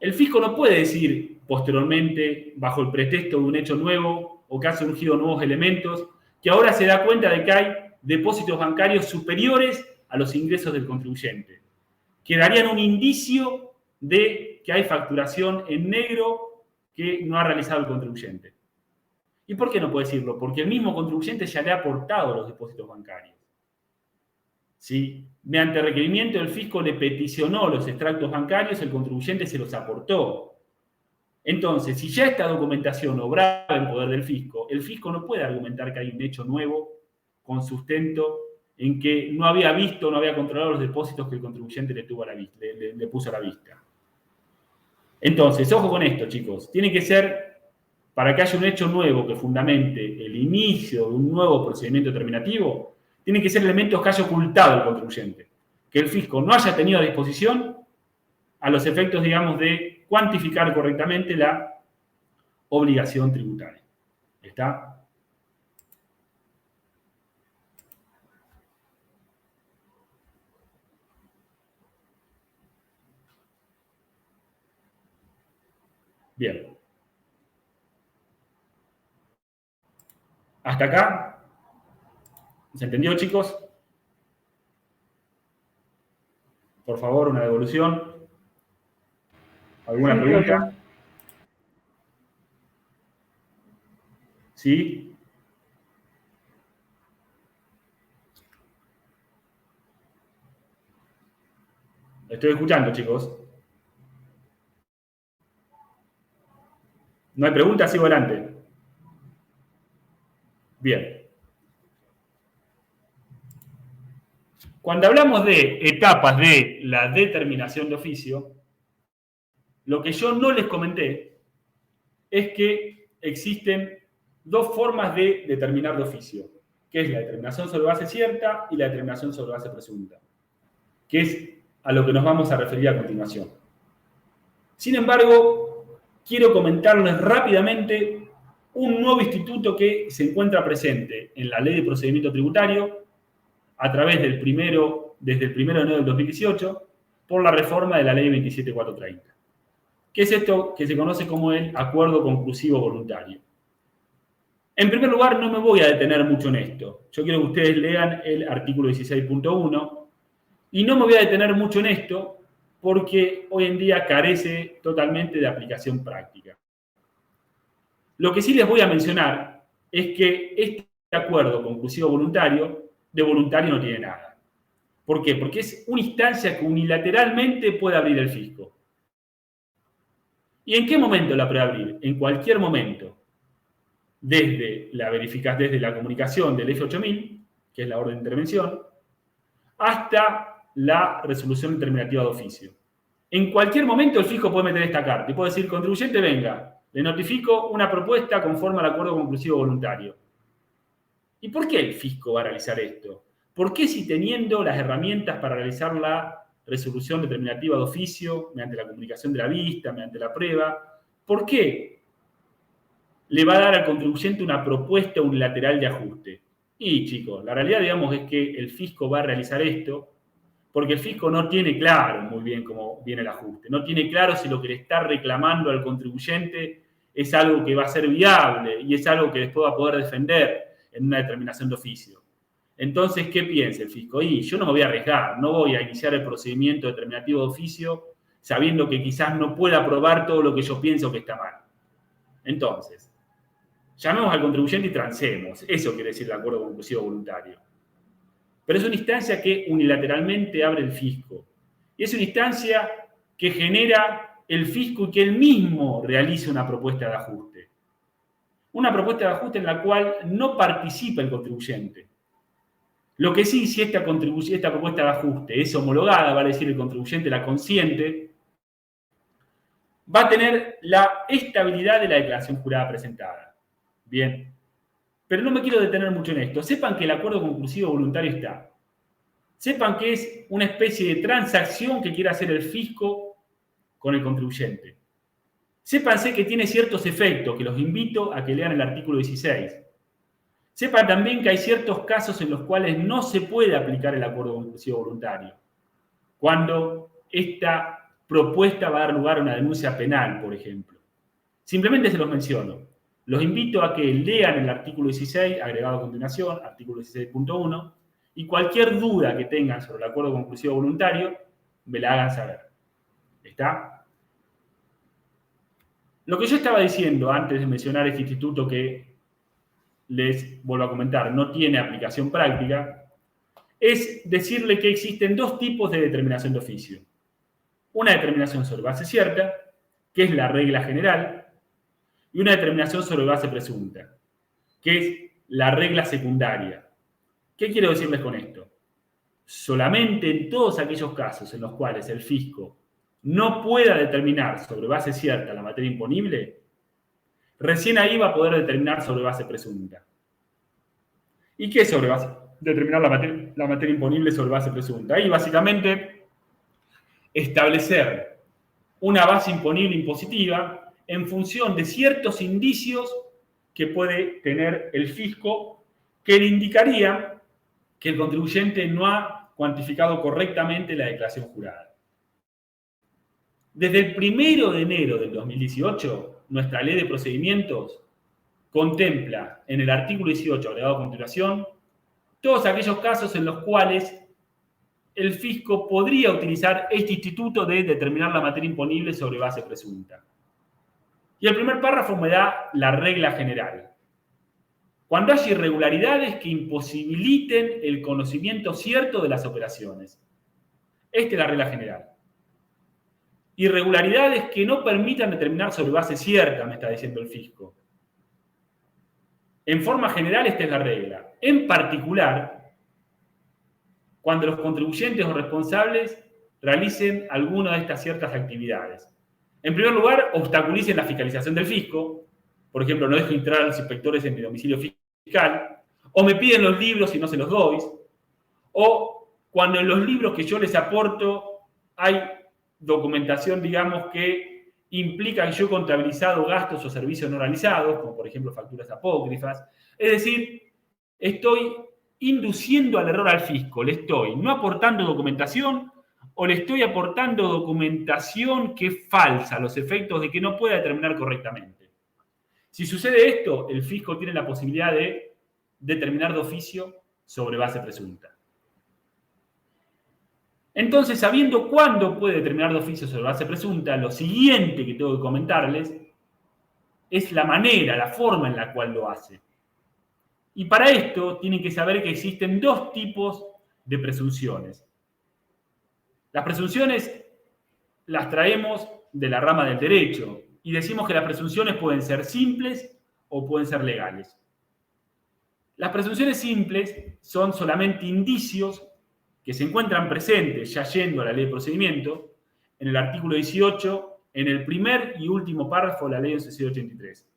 El fisco no puede decir posteriormente, bajo el pretexto de un hecho nuevo o que han surgido nuevos elementos, que ahora se da cuenta de que hay depósitos bancarios superiores a los ingresos del contribuyente, que darían un indicio de que hay facturación en negro que no ha realizado el contribuyente. ¿Y por qué no puede decirlo? Porque el mismo contribuyente ya le ha aportado los depósitos bancarios. ¿Sí? Mediante requerimiento el fisco le peticionó los extractos bancarios, el contribuyente se los aportó. Entonces, si ya esta documentación obraba en poder del fisco, el fisco no puede argumentar que hay un hecho nuevo con sustento en que no había visto, no había controlado los depósitos que el contribuyente le puso a la vista. Entonces, ojo con esto, chicos. Tiene que ser, para que haya un hecho nuevo que fundamente el inicio de un nuevo procedimiento determinativo, tienen que ser elementos que haya ocultado el contribuyente, que el fisco no haya tenido a disposición a los efectos, digamos, de cuantificar correctamente la obligación tributaria. ¿Está? Bien. ¿Hasta acá? ¿Se entendió, chicos? Por favor, una devolución. ¿Alguna pregunta? ¿Sí? Estoy escuchando, chicos. ¿No hay preguntas? Sigo adelante. Bien. Cuando hablamos de etapas de la determinación de oficio, lo que yo no les comenté es que existen dos formas de determinar de oficio, que es la determinación sobre base cierta y la determinación sobre base presunta, que es a lo que nos vamos a referir a continuación. Sin embargo, quiero comentarles rápidamente un nuevo instituto que se encuentra presente en la Ley de Procedimiento Tributario a través desde el 1 de enero del 2018 por la reforma de la Ley 27430. ¿Qué es esto que se conoce como el acuerdo conclusivo voluntario? En primer lugar, no me voy a detener mucho en esto. Yo quiero que ustedes lean el artículo 16.1 y no me voy a detener mucho en esto porque hoy en día carece totalmente de aplicación práctica. Lo que sí les voy a mencionar es que este acuerdo conclusivo voluntario, de voluntario no tiene nada. ¿Por qué? Porque es una instancia que unilateralmente puede abrir el fisco. ¿Y en qué momento la puede abrir? En cualquier momento. Desde la comunicación del F8000, que es la orden de intervención, hasta la resolución determinativa de oficio. En cualquier momento el fisco puede meter esta carta y puede decir, contribuyente, venga, le notifico una propuesta conforme al acuerdo conclusivo voluntario. ¿Y por qué el fisco va a realizar esto? ¿Por qué si teniendo las herramientas para realizar la resolución determinativa de oficio, mediante la comunicación de la vista, mediante la prueba, por qué le va a dar al contribuyente una propuesta unilateral de ajuste? Y, chicos, la realidad, digamos, es que el fisco va a realizar esto Porque el fisco no tiene claro muy bien cómo viene el ajuste, no tiene claro si lo que le está reclamando al contribuyente es algo que va a ser viable y es algo que después va a poder defender en una determinación de oficio. Entonces, ¿qué piensa el fisco? Y yo no me voy a arriesgar, no voy a iniciar el procedimiento determinativo de oficio sabiendo que quizás no pueda probar todo lo que yo pienso que está mal. Entonces, llamemos al contribuyente y transemos. Eso quiere decir el acuerdo conclusivo voluntario. Pero es una instancia que unilateralmente abre el fisco. Y es una instancia que genera el fisco y que él mismo realice una propuesta de ajuste. Una propuesta de ajuste en la cual no participa el contribuyente. Lo que sí, si esta propuesta de ajuste es homologada, vale decir el contribuyente la consiente, va a tener la estabilidad de la declaración jurada presentada. Bien. Pero no me quiero detener mucho en esto. Sepan que el acuerdo conclusivo voluntario está. Sepan que es una especie de transacción que quiere hacer el fisco con el contribuyente. Sépanse que tiene ciertos efectos, que los invito a que lean el artículo 16. Sepan también que hay ciertos casos en los cuales no se puede aplicar el acuerdo conclusivo voluntario. Cuando esta propuesta va a dar lugar a una denuncia penal, por ejemplo. Simplemente se los menciono. Los invito a que lean el artículo 16, agregado a continuación, artículo 16.1, y cualquier duda que tengan sobre el acuerdo conclusivo voluntario, me la hagan saber. ¿Está? Lo que yo estaba diciendo antes de mencionar este instituto que les vuelvo a comentar, no tiene aplicación práctica, es decirle que existen dos tipos de determinación de oficio. Una determinación sobre base cierta, que es la regla general, y una determinación sobre base presunta, que es la regla secundaria. ¿Qué quiero decirles con esto? Solamente en todos aquellos casos en los cuales el fisco no pueda determinar sobre base cierta la materia imponible, recién ahí va a poder determinar sobre base presunta. ¿Y qué es sobre base? Determinar la materia imponible sobre base presunta. Ahí básicamente establecer una base imponible impositiva en función de ciertos indicios que puede tener el fisco que le indicaría que el contribuyente no ha cuantificado correctamente la declaración jurada. Desde el 1 de enero del 2018, nuestra ley de procedimientos contempla en el artículo 18, agregado a continuación, todos aquellos casos en los cuales el fisco podría utilizar este instituto de determinar la materia imponible sobre base presunta. Y el primer párrafo me da la regla general. Cuando haya irregularidades que imposibiliten el conocimiento cierto de las operaciones. Esta es la regla general. Irregularidades que no permitan determinar sobre base cierta, me está diciendo el fisco. En forma general, esta es la regla. En particular, cuando los contribuyentes o responsables realicen alguna de estas ciertas actividades. En primer lugar, obstaculicen la fiscalización del fisco. Por ejemplo, no dejo entrar a los inspectores en mi domicilio fiscal. O me piden los libros y no se los doy. O cuando en los libros que yo les aporto hay documentación, digamos, que implica que yo he contabilizado gastos o servicios no realizados, como por ejemplo facturas apócrifas. Es decir, estoy induciendo al error al fisco. Le estoy no aportando documentación o le estoy aportando documentación que es falsa, a los efectos de que no pueda determinar correctamente. Si sucede esto, el fisco tiene la posibilidad de determinar de oficio sobre base presunta. Entonces, sabiendo cuándo puede determinar de oficio sobre base presunta, lo siguiente que tengo que comentarles es la manera, la forma en la cual lo hace. Y para esto tienen que saber que existen dos tipos de presunciones. Las presunciones las traemos de la rama del derecho y decimos que las presunciones pueden ser simples o pueden ser legales. Las presunciones simples son solamente indicios que se encuentran presentes, ya yendo a la ley de procedimiento, en el artículo 18, en el primer y último párrafo de la ley 1183.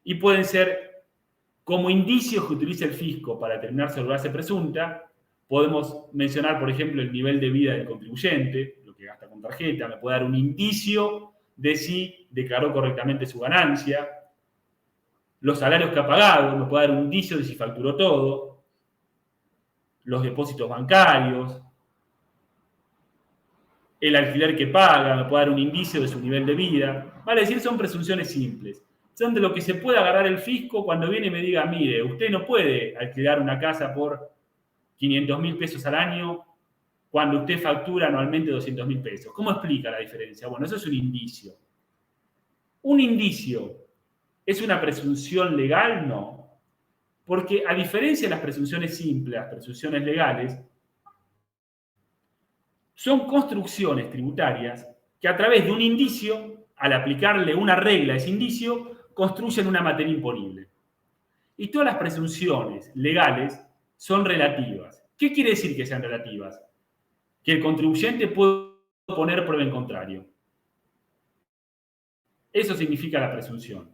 Y pueden ser como indicios que utiliza el fisco para determinar sobre base presunta. Podemos mencionar, por ejemplo, el nivel de vida del contribuyente, lo que gasta con tarjeta, me puede dar un indicio de si declaró correctamente su ganancia. Los salarios que ha pagado, me puede dar un indicio de si facturó todo. Los depósitos bancarios, el alquiler que paga, me puede dar un indicio de su nivel de vida. Vale decir, son presunciones simples. Son de lo que se puede agarrar el fisco cuando viene y me diga, mire, usted no puede alquilar una casa por 500.000 pesos al año cuando usted factura anualmente 200.000 pesos. ¿Cómo explica la diferencia? Bueno, eso es un indicio. ¿Un indicio es una presunción legal? No. Porque a diferencia de las presunciones simples, las presunciones legales, son construcciones tributarias que a través de un indicio, al aplicarle una regla a ese indicio, construyen una materia imponible. Y todas las presunciones legales son relativas. ¿Qué quiere decir que sean relativas? Que el contribuyente puede poner prueba en contrario. Eso significa la presunción.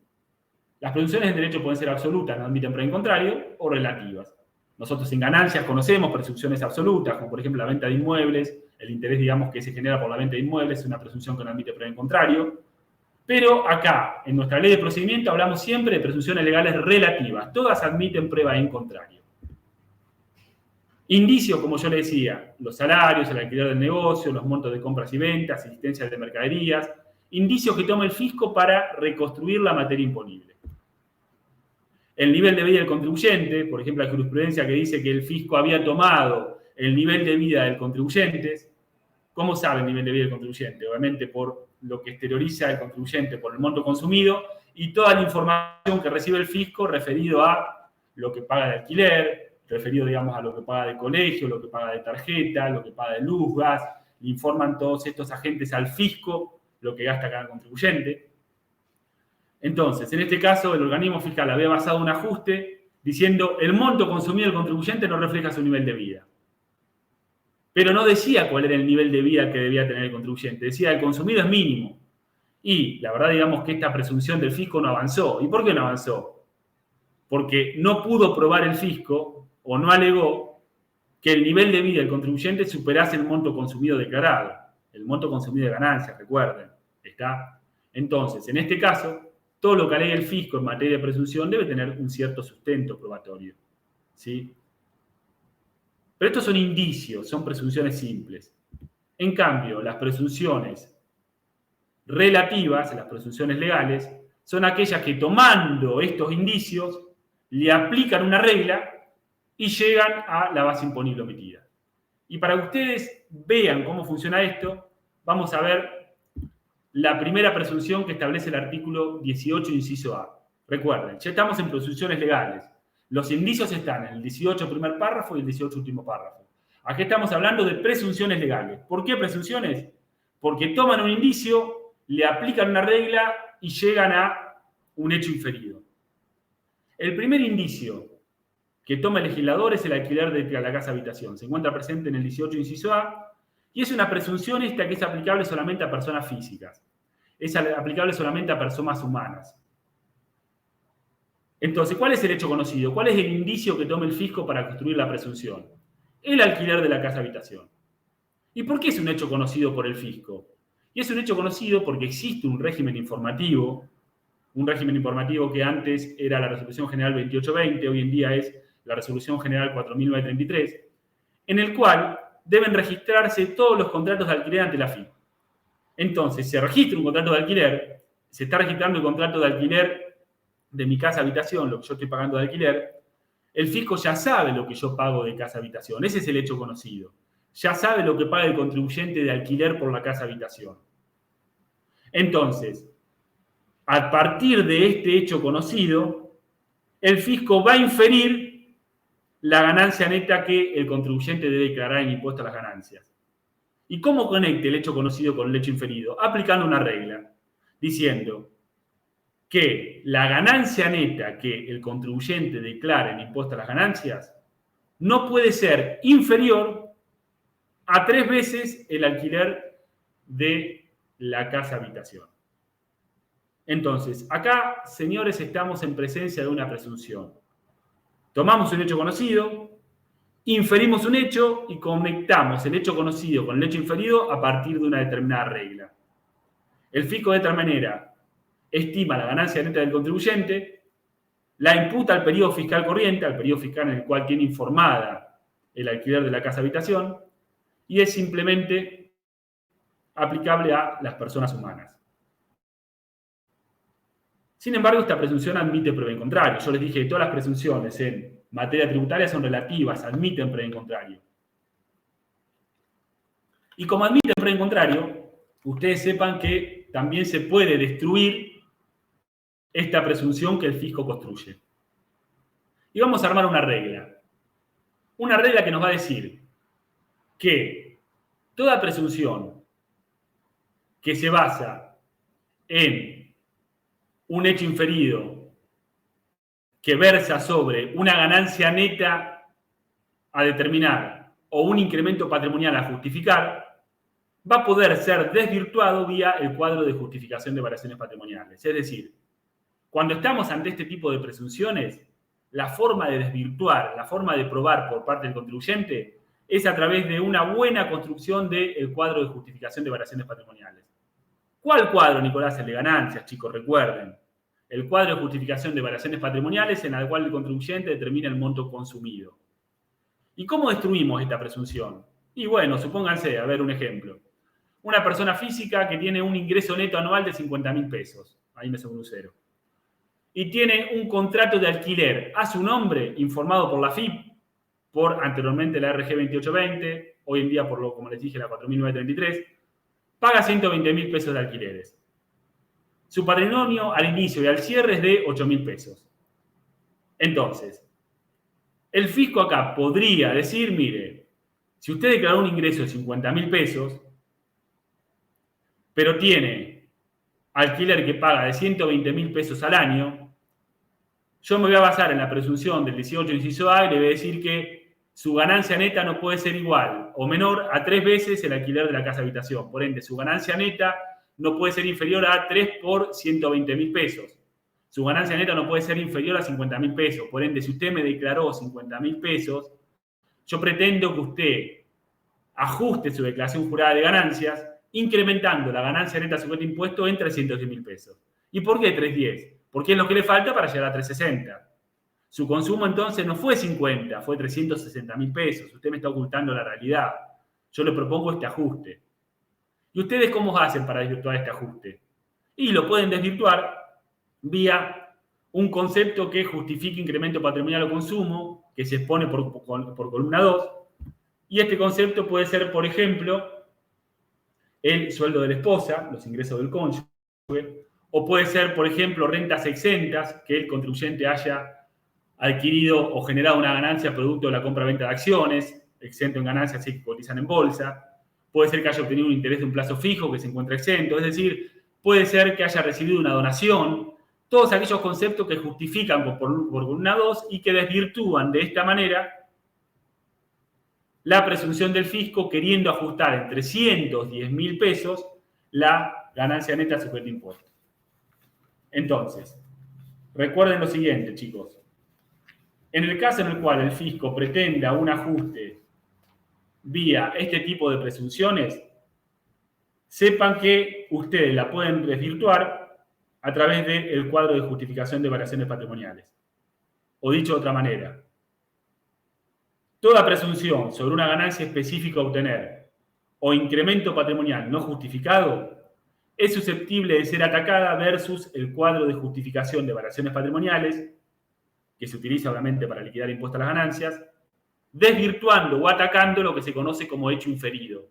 Las presunciones en derecho pueden ser absolutas, no admiten prueba en contrario, o relativas. Nosotros en ganancias conocemos presunciones absolutas, como por ejemplo la venta de inmuebles, el interés, digamos, que se genera por la venta de inmuebles es una presunción que no admite prueba en contrario. Pero acá, en nuestra ley de procedimiento, hablamos siempre de presunciones legales relativas. Todas admiten prueba en contrario. Indicios, como yo le decía, los salarios, el alquiler del negocio, los montos de compras y ventas, asistencia de mercaderías, indicios que toma el fisco para reconstruir la materia imponible. El nivel de vida del contribuyente, por ejemplo, la jurisprudencia que dice que el fisco había tomado el nivel de vida del contribuyente. ¿Cómo sabe el nivel de vida del contribuyente? Obviamente por lo que exterioriza el contribuyente, por el monto consumido y toda la información que recibe el fisco referido a lo que paga de alquiler, referido, digamos, a lo que paga de colegio, lo que paga de tarjeta, lo que paga de luz, gas. Le informan todos estos agentes al fisco lo que gasta cada contribuyente. Entonces, en este caso, el organismo fiscal había basado un ajuste diciendo el monto consumido del contribuyente no refleja su nivel de vida. Pero no decía cuál era el nivel de vida que debía tener el contribuyente. Decía el consumido es mínimo. Y la verdad, digamos que esta presunción del fisco no avanzó. ¿Y por qué no avanzó? Porque no pudo probar el fisco o no alegó que el nivel de vida del contribuyente superase el monto consumido declarado. El monto consumido de ganancias, recuerden. ¿Está? Entonces, en este caso, todo lo que alegue el fisco en materia de presunción debe tener un cierto sustento probatorio. ¿Sí? Pero estos son indicios, son presunciones simples. En cambio, las presunciones relativas, las presunciones legales, son aquellas que tomando estos indicios le aplican una regla y llegan a la base imponible omitida. Y para que ustedes vean cómo funciona esto, vamos a ver la primera presunción que establece el artículo 18, inciso A. Recuerden, ya estamos en presunciones legales. Los indicios están en el 18 primer párrafo y el 18 último párrafo. Aquí estamos hablando de presunciones legales. ¿Por qué presunciones? Porque toman un indicio, le aplican una regla y llegan a un hecho inferido. El primer indicio que toma el legislador es el alquiler de la casa habitación. Se encuentra presente en el 18 inciso A y es una presunción esta que es aplicable solamente a personas físicas. Es aplicable solamente a personas humanas. Entonces, ¿cuál es el hecho conocido? ¿Cuál es el indicio que toma el fisco para construir la presunción? El alquiler de la casa habitación. ¿Y por qué es un hecho conocido por el fisco? Y es un hecho conocido porque existe un régimen informativo que antes era la Resolución General 2820, hoy en día es la Resolución General 4933, en el cual deben registrarse todos los contratos de alquiler ante la FIP. Entonces, se registra un contrato de alquiler, se está registrando el contrato de alquiler de mi casa habitación, lo que yo estoy pagando de alquiler, el fisco ya sabe lo que yo pago de casa habitación. Ese es el hecho conocido. Ya sabe lo que paga el contribuyente de alquiler por la casa habitación. Entonces, a partir de este hecho conocido, el fisco va a inferir la ganancia neta que el contribuyente debe declarar en impuesto a las ganancias. ¿Y cómo conecte el hecho conocido con el hecho inferido? Aplicando una regla, diciendo que la ganancia neta que el contribuyente declara en impuesto a las ganancias no puede ser inferior a 3 veces el alquiler de la casa habitación. Entonces, acá, señores, estamos en presencia de una presunción. Tomamos un hecho conocido, inferimos un hecho y conectamos el hecho conocido con el hecho inferido a partir de una determinada regla. El fisco de esta manera estima la ganancia neta del contribuyente, la imputa al periodo fiscal corriente, al periodo fiscal en el cual tiene informada el alquiler de la casa habitación, y es simplemente aplicable a las personas humanas. Sin embargo, esta presunción admite prueba en contrario. Yo les dije que todas las presunciones en materia tributaria son relativas, admiten prueba en contrario. Y como admiten prueba en contrario, ustedes sepan que también se puede destruir esta presunción que el fisco construye. Y vamos a armar una regla. Una regla que nos va a decir que toda presunción que se basa en un hecho inferido que versa sobre una ganancia neta a determinar o un incremento patrimonial a justificar, va a poder ser desvirtuado vía el cuadro de justificación de variaciones patrimoniales. Es decir, cuando estamos ante este tipo de presunciones, la forma de desvirtuar, la forma de probar por parte del contribuyente es a través de una buena construcción del cuadro de justificación de variaciones patrimoniales. ¿Cuál cuadro, Nicolás? El de ganancias, chicos, recuerden. El cuadro de justificación de variaciones patrimoniales en el cual el contribuyente determina el monto consumido. ¿Y cómo destruimos esta presunción? Y bueno, supónganse, a ver un ejemplo. Una persona física que tiene un ingreso neto anual de 50.000 pesos. Ahí me sobra un cero. Y tiene un contrato de alquiler a su nombre, informado por la AFIP, por anteriormente la RG 2820, hoy en día por lo, como les dije, la 4.933, paga 120.000 pesos de alquileres. Su patrimonio al inicio y al cierre es de 8.000 pesos. Entonces, el fisco acá podría decir, mire, si usted declaró un ingreso de 50.000 pesos, pero tiene alquiler que paga de 120.000 pesos al año, yo me voy a basar en la presunción del 18 inciso A y le voy a decir que su ganancia neta no puede ser igual o menor a 3 veces el alquiler de la casa habitación. Por ende, su ganancia neta no puede ser inferior a 3 por 120.000 pesos. Su ganancia neta no puede ser inferior a 50.000 pesos. Por ende, si usted me declaró 50.000 pesos, yo pretendo que usted ajuste su declaración jurada de ganancias, incrementando la ganancia neta sujeto a impuesto en 310.000 pesos. ¿Y por qué 310? Porque es lo que le falta para llegar a 360. Su consumo entonces no fue 50, fue 360.000 pesos. Usted me está ocultando la realidad. Yo le propongo este ajuste. ¿Y ustedes cómo hacen para desvirtuar este ajuste? Y lo pueden desvirtuar vía un concepto que justifique incremento patrimonial o consumo, que se expone por columna 2. Y este concepto puede ser, por ejemplo, el sueldo de la esposa, los ingresos del cónyuge, o puede ser, por ejemplo, rentas exentas, que el contribuyente haya adquirido o generado una ganancia producto de la compra-venta de acciones, exento en ganancias que cotizan en bolsa. Puede ser que haya obtenido un interés de un plazo fijo que se encuentra exento. Es decir, puede ser que haya recibido una donación. Todos aquellos conceptos que justifican por columna 2 y que desvirtúan de esta manera la presunción del fisco queriendo ajustar en 310.000 pesos la ganancia neta sujeta a impuesto. Entonces, recuerden lo siguiente, chicos. En el caso en el cual el fisco pretenda un ajuste vía este tipo de presunciones, sepan que ustedes la pueden desvirtuar a través del cuadro de justificación de variaciones patrimoniales. O dicho de otra manera, toda presunción sobre una ganancia específica a obtener o incremento patrimonial no justificado es susceptible de ser atacada versus el cuadro de justificación de variaciones patrimoniales, que se utiliza obviamente para liquidar impuestos a las ganancias, desvirtuando o atacando lo que se conoce como hecho inferido,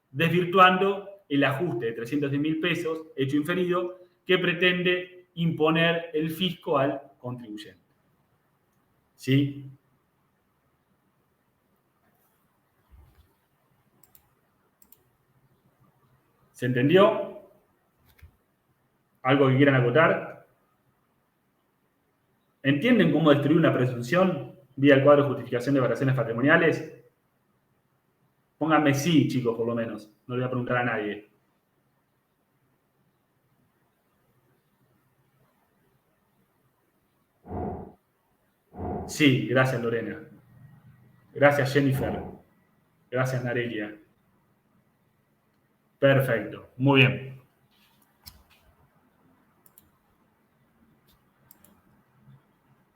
desvirtuando el ajuste de 310.000 pesos, hecho inferido, que pretende imponer el fisco al contribuyente. ¿Sí? ¿Se entendió? ¿Algo que quieran acotar? ¿Entienden cómo destruir una presunción vía el cuadro de justificación de variaciones patrimoniales? Pónganme sí, chicos, por lo menos. No le voy a preguntar a nadie. Sí, gracias, Lorena. Gracias, Jennifer. Gracias, Narelia. Perfecto. Muy bien.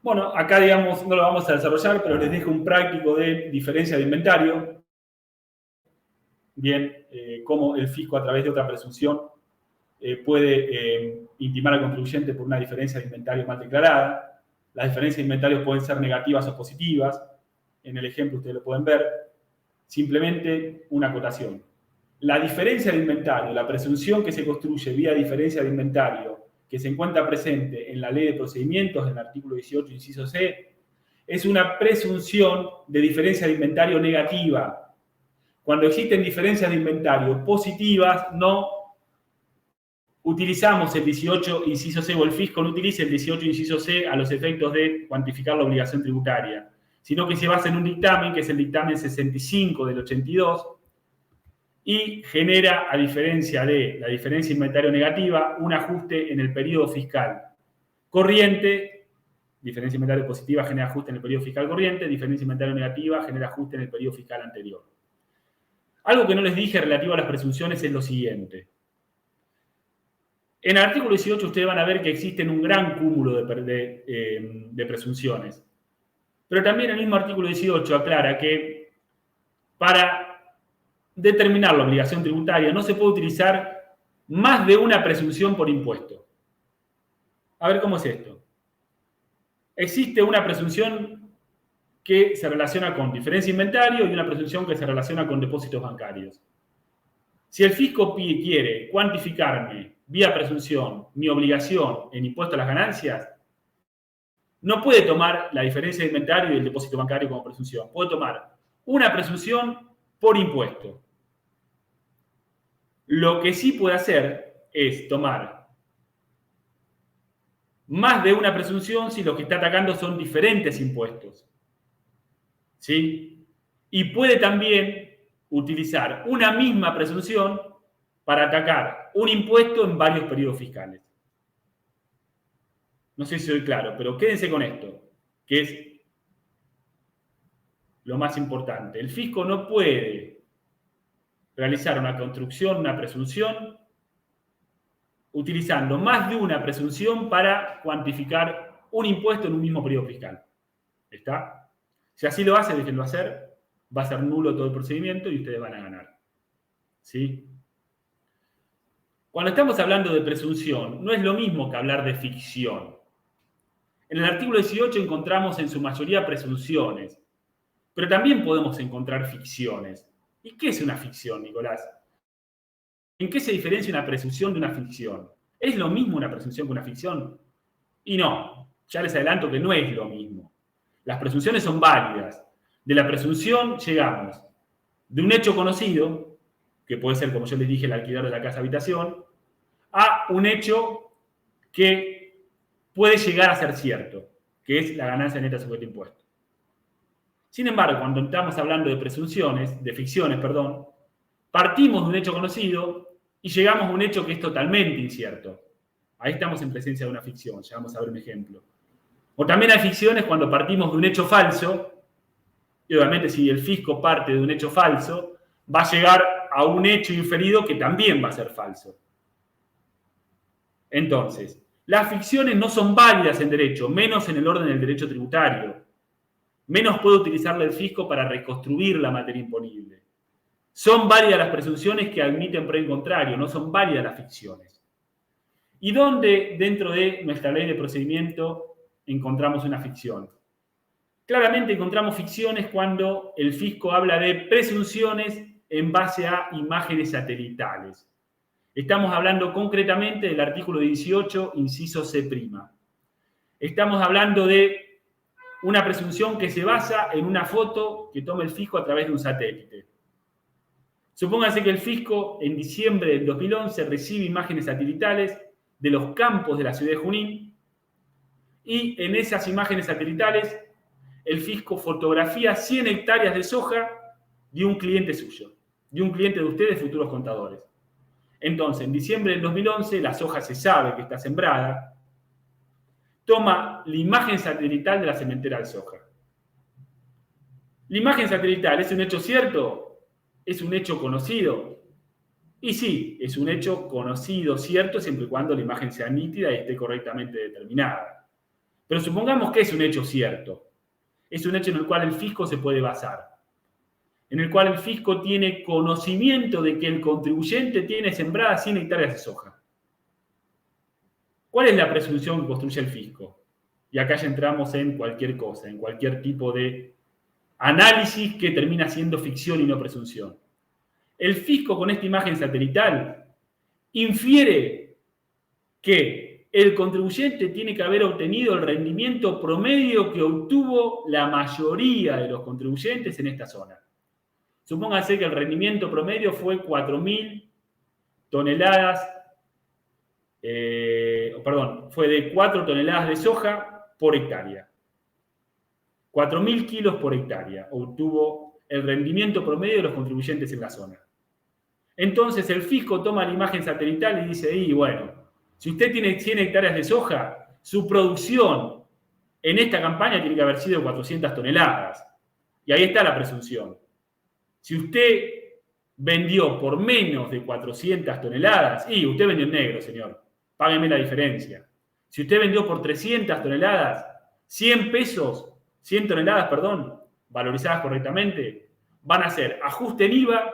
Bueno, acá, digamos, no lo vamos a desarrollar, pero les dejo un práctico de diferencia de inventario. bien cómo el fisco a través de otra presunción puede intimar al contribuyente por una diferencia de inventario mal declarada. Las diferencias de inventario pueden ser negativas o positivas. En el ejemplo ustedes lo pueden ver. Simplemente una acotación. La diferencia de inventario, la presunción que se construye vía diferencia de inventario, que se encuentra presente en la Ley de Procedimientos, en el artículo 18, inciso C, es una presunción de diferencia de inventario negativa. Cuando existen diferencias de inventario positivas, no utilizamos el 18, inciso C, o el fisco no utiliza el 18, inciso C a los efectos de cuantificar la obligación tributaria, sino que se basa en un dictamen, que es el dictamen 65 del 82, y genera, a diferencia de la diferencia de inventario negativa, un ajuste en el periodo fiscal corriente. Diferencia de inventario positiva genera ajuste en el periodo fiscal corriente, diferencia de inventario negativa genera ajuste en el periodo fiscal anterior. Algo que no les dije relativo a las presunciones es lo siguiente. En el artículo 18 ustedes van a ver que existen un gran cúmulo de presunciones. Pero también el mismo artículo 18 aclara que para determinar la obligación tributaria no se puede utilizar más de una presunción por impuesto. A ver cómo es esto. Existe una presunción que se relaciona con diferencia de inventario y una presunción que se relaciona con depósitos bancarios. Si el fisco quiere cuantificarme vía presunción mi obligación en impuesto a las ganancias, no puede tomar la diferencia de inventario y el depósito bancario como presunción. Puede tomar una presunción por impuesto. Lo que sí puede hacer es tomar más de una presunción si lo que está atacando son diferentes impuestos. ¿Sí? Y puede también utilizar una misma presunción para atacar un impuesto en varios periodos fiscales. No sé si soy claro, pero quédense con esto, que es lo más importante. El fisco no puede realizar una construcción, una presunción, utilizando más de una presunción para cuantificar un impuesto en un mismo periodo fiscal. ¿Está? Si así lo hace, déjenlo hacer, va a ser nulo todo el procedimiento y ustedes van a ganar. ¿Sí? Cuando estamos hablando de presunción, no es lo mismo que hablar de ficción. En el artículo 18 encontramos en su mayoría presunciones, pero también podemos encontrar ficciones. ¿Y qué es una ficción, Nicolás? ¿En qué se diferencia una presunción de una ficción? ¿Es lo mismo una presunción que una ficción? Y no, ya les adelanto que no es lo mismo. Las presunciones son válidas. De la presunción llegamos de un hecho conocido, que puede ser, como yo les dije, el alquiler de la casa-habitación, a un hecho que puede llegar a ser cierto, que es la ganancia neta sujeta a impuesto. Sin embargo, cuando estamos hablando de presunciones, de ficciones, perdón, partimos de un hecho conocido y llegamos a un hecho que es totalmente incierto. Ahí estamos en presencia de una ficción, ya vamos a ver un ejemplo. O también hay ficciones cuando partimos de un hecho falso, y obviamente si el fisco parte de un hecho falso, va a llegar a un hecho inferido que también va a ser falso. Entonces, las ficciones no son válidas en derecho, menos en el orden del derecho tributario. Menos puede utilizarla el fisco para reconstruir la materia imponible. Son válidas las presunciones que admiten pre y contrario, no son válidas las ficciones. ¿Y dónde dentro de nuestra ley de procedimiento encontramos una ficción? Claramente encontramos ficciones cuando el fisco habla de presunciones en base a imágenes satelitales. Estamos hablando concretamente del artículo 18, inciso C'. Estamos hablando de una presunción que se basa en una foto que toma el fisco a través de un satélite. Supóngase que el fisco en diciembre del 2011 recibe imágenes satelitales de los campos de la ciudad de Junín y en esas imágenes satelitales el fisco fotografía 100 hectáreas de soja de un cliente suyo, de un cliente de ustedes, futuros contadores. Entonces, en diciembre del 2011, la soja se sabe que está sembrada, toma la imagen satelital de la sementera de soja. ¿La imagen satelital es un hecho cierto? ¿Es un hecho conocido? Y sí, es un hecho conocido, cierto, siempre y cuando la imagen sea nítida y esté correctamente determinada. Pero supongamos que es un hecho cierto. Es un hecho en el cual el fisco se puede basar. en el cual el fisco tiene conocimiento de que el contribuyente tiene sembradas 100 hectáreas de soja. ¿Cuál es la presunción que construye el fisco? Y acá ya entramos en cualquier cosa, en cualquier tipo de análisis que termina siendo ficción y no presunción. El fisco con esta imagen satelital infiere que el contribuyente tiene que haber obtenido el rendimiento promedio que obtuvo la mayoría de los contribuyentes en esta zona. Supóngase que el rendimiento promedio fue 4.000 toneladas, fue de 4 toneladas de soja por hectárea. 4.000 kilos por hectárea obtuvo el rendimiento promedio de los contribuyentes en la zona. Entonces el fisco toma la imagen satelital y dice, y bueno, si usted tiene 100 hectáreas de soja, su producción en esta campaña tiene que haber sido 400 toneladas. Y ahí está la presunción. Si usted vendió por menos de 400 toneladas, y usted vendió en negro, señor, págueme la diferencia. Si usted vendió por 300 toneladas, 100 pesos, 100 toneladas, perdón, valorizadas correctamente, van a ser ajuste en IVA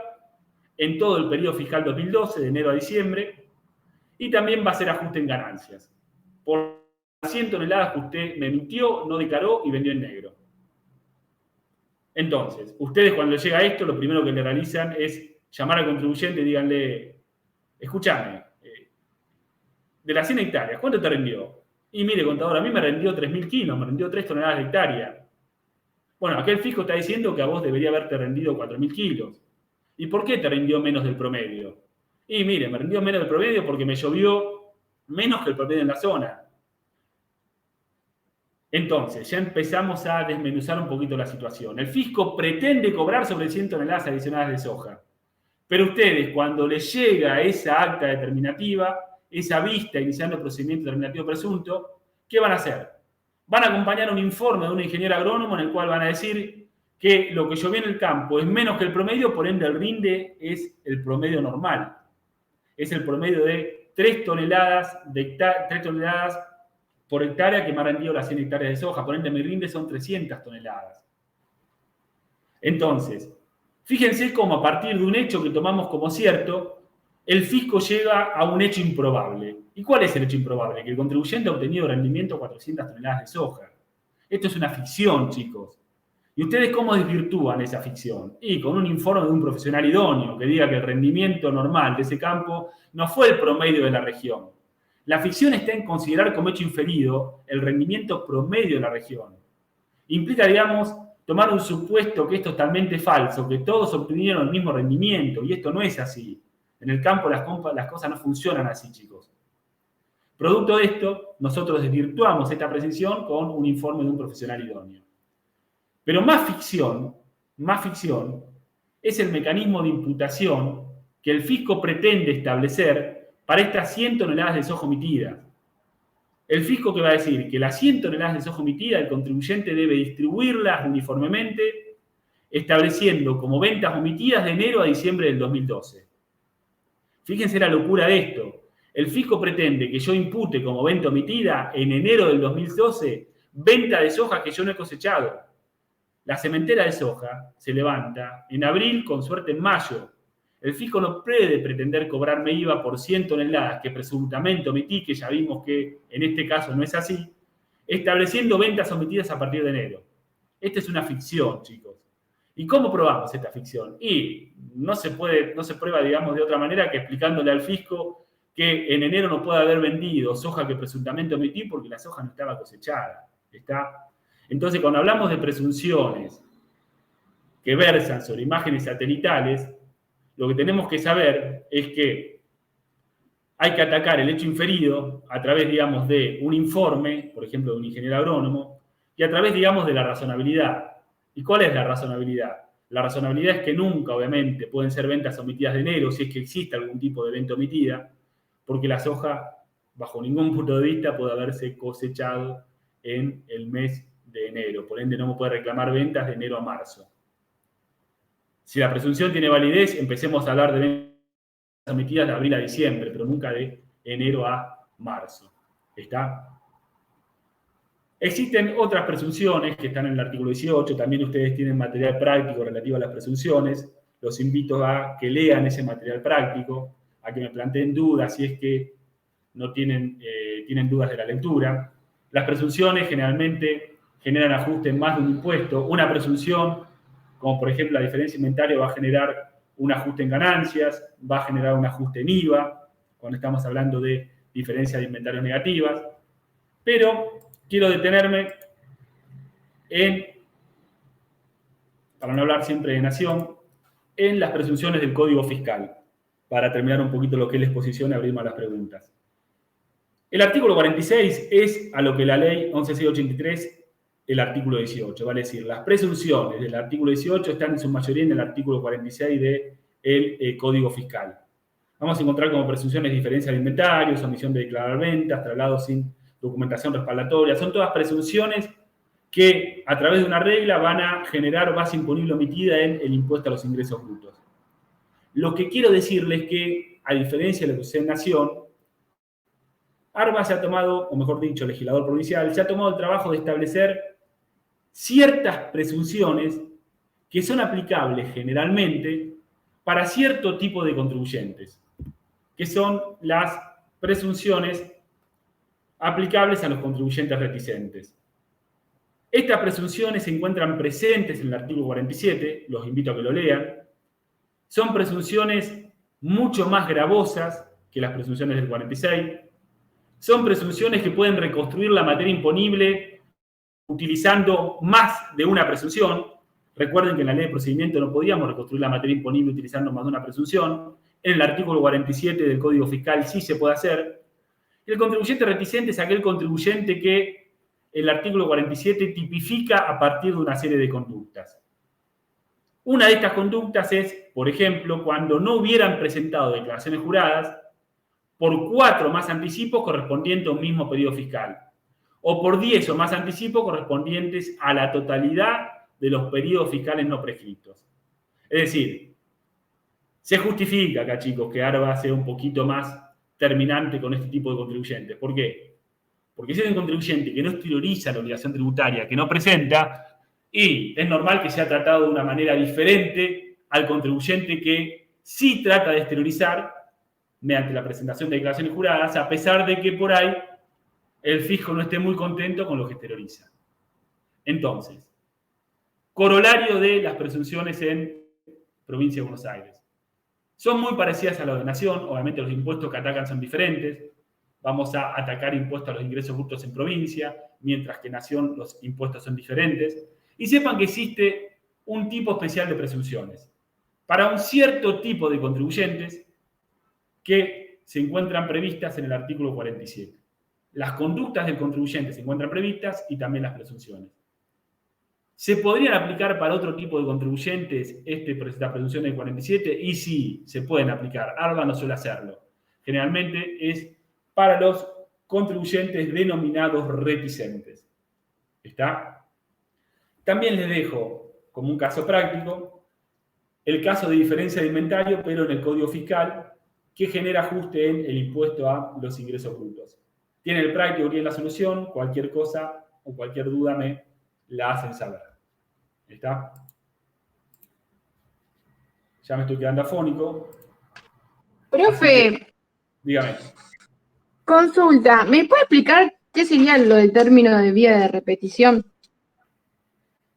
en todo el periodo fiscal 2012, de enero a diciembre, y también va a ser ajuste en ganancias. Por 100 toneladas que usted me mintió, no declaró y vendió en negro. Entonces, ustedes cuando llega esto, lo primero que le realizan es llamar al contribuyente y díganle, escúchame, de las 100 hectáreas, ¿cuánto te rindió? Y mire, contador, a mí me rindió 3.000 kilos, me rindió 3 toneladas de hectárea. Bueno, aquel fisco está diciendo que a vos debería haberte rendido 4.000 kilos. ¿Y por qué te rindió menos del promedio? Y mire, me rindió menos del promedio porque me llovió menos que el promedio en la zona. Entonces, ya empezamos a desmenuzar un poquito la situación. El fisco pretende cobrar sobre 100 toneladas adicionales de soja. Pero ustedes, cuando les llega esa acta determinativa, esa vista iniciando el procedimiento determinativo presunto, ¿qué van a hacer? Van a acompañar un informe de un ingeniero agrónomo en el cual van a decir que lo que llovió en el campo es menos que el promedio, por ende el rinde es el promedio normal. Es el promedio de 3 toneladas por hectárea que me ha rendido las 100 hectáreas de soja. Por ende mi rinde son 300 toneladas. Entonces, fíjense cómo a partir de un hecho que tomamos como cierto, el fisco llega a un hecho improbable. ¿Y cuál es el hecho improbable? Que el contribuyente ha obtenido rendimiento de 400 toneladas de soja. Esto es una ficción, chicos. ¿Y ustedes cómo desvirtúan esa ficción? Y con un informe de un profesional idóneo que diga que el rendimiento normal de ese campo no fue el promedio de la región. La ficción está en considerar como hecho inferido el rendimiento promedio de la región. Implica, digamos, tomar un supuesto que es totalmente falso, que todos obtuvieron el mismo rendimiento, y esto no es así. En el campo las cosas no funcionan así, chicos. Producto de esto, nosotros desvirtuamos esta precisión con un informe de un profesional idóneo. Pero más ficción es el mecanismo de imputación que el fisco pretende establecer para estas 100 toneladas de soja omitida. El fisco que va a decir que las 100 toneladas de soja omitida el contribuyente debe distribuirlas uniformemente, estableciendo como ventas omitidas de enero a diciembre del 2012. Fíjense la locura de esto. El fisco pretende que yo impute como venta omitida en enero del 2012 venta de soja que yo no he cosechado. La sementera de soja se levanta en abril, con suerte en mayo. El fisco no puede pretender cobrarme IVA por 100 toneladas que presuntamente omití, que ya vimos que en este caso no es así, estableciendo ventas omitidas a partir de enero. Esta es una ficción, chicos. ¿Y cómo probamos esta ficción? Y no se prueba, digamos, de otra manera que explicándole al fisco que en enero no puede haber vendido soja que presuntamente omití porque la soja no estaba cosechada. ¿Está? Entonces, cuando hablamos de presunciones que versan sobre imágenes satelitales, lo que tenemos que saber es que hay que atacar el hecho inferido a través, digamos, de un informe, por ejemplo, de un ingeniero agrónomo, y a través, digamos, de la razonabilidad. ¿Y cuál es la razonabilidad? La razonabilidad es que nunca, obviamente, pueden ser ventas omitidas de enero, si es que existe algún tipo de venta omitida, porque la soja, bajo ningún punto de vista, puede haberse cosechado en el mes de enero. Por ende, no me puede reclamar ventas de enero a marzo. Si la presunción tiene validez, empecemos a hablar de ventas omitidas de abril a diciembre, pero nunca de enero a marzo. ¿Está? Existen otras presunciones que están en el artículo 18, también ustedes tienen material práctico relativo a las presunciones. Los invito a que lean ese material práctico, a que me planteen dudas si es que no tienen dudas de la lectura. Las presunciones generalmente generan ajuste en más de un impuesto. Una presunción, como por ejemplo la diferencia de inventario, va a generar un ajuste en ganancias, va a generar un ajuste en IVA, cuando estamos hablando de diferencias de inventarios negativas. Pero quiero detenerme para no hablar siempre de nación, en las presunciones del Código Fiscal, para terminar un poquito lo que es la exposición y abrirme a las preguntas. El artículo 46 es a lo que la ley 11.683, el artículo 18, vale decir, las presunciones del artículo 18 están en su mayoría en el artículo 46 del Código Fiscal. Vamos a encontrar como presunciones diferencia de inventarios, omisión de declarar ventas, traslado sin documentación respaldatoria. Son todas presunciones que a través de una regla van a generar base imponible omitida en el impuesto a los ingresos brutos. Lo que quiero decirles es que, a diferencia de lo que sucede en Nación, ARBA se ha tomado, o mejor dicho, el legislador provincial, se ha tomado el trabajo de establecer ciertas presunciones que son aplicables generalmente para cierto tipo de contribuyentes, que son las presunciones aplicables a los contribuyentes reticentes. Estas presunciones se encuentran presentes en el artículo 47, los invito a que lo lean. Son presunciones mucho más gravosas que las presunciones del 46. Son presunciones que pueden reconstruir la materia imponible utilizando más de una presunción. Recuerden que en la ley de procedimiento no podíamos reconstruir la materia imponible utilizando más de una presunción. En el artículo 47 del Código Fiscal sí se puede hacer. El contribuyente reticente es aquel contribuyente que el artículo 47 tipifica a partir de una serie de conductas. Una de estas conductas es, por ejemplo, cuando no hubieran presentado declaraciones juradas por 4 más anticipos correspondientes a un mismo periodo fiscal, o por 10 o más anticipos correspondientes a la totalidad de los periodos fiscales no prescritos. Es decir, se justifica acá, chicos, que ARBA sea un poquito más terminante con este tipo de contribuyentes. ¿Por qué? Porque si es un contribuyente que no exterioriza la obligación tributaria, que no presenta, y es normal que sea tratado de una manera diferente al contribuyente que sí trata de exteriorizar mediante la presentación de declaraciones juradas, a pesar de que por ahí el fisco no esté muy contento con lo que exterioriza. Entonces, corolario de las presunciones en Provincia de Buenos Aires. Son muy parecidas a las de Nación, obviamente los impuestos que atacan son diferentes. Vamos a atacar impuestos a los ingresos brutos en provincia, mientras que en Nación los impuestos son diferentes. Y sepan que existe un tipo especial de presunciones para un cierto tipo de contribuyentes que se encuentran previstas en el artículo 47. Las conductas del contribuyente se encuentran previstas y también las presunciones. ¿Se podrían aplicar para otro tipo de contribuyentes esta presunción del 47? Y sí, se pueden aplicar. ARBA no suele hacerlo. Generalmente es para los contribuyentes denominados reticentes. ¿Está? También les dejo, como un caso práctico, el caso de diferencia de inventario, pero en el Código Fiscal, que genera ajuste en el impuesto a los ingresos brutos. Tienen el práctico, tienen la solución, cualquier cosa o cualquier duda me la hacen saber. ¿Está? Ya me estoy quedando afónico. Profe, Dígame. consulta, ¿me puede explicar qué sería lo del término de vía de repetición?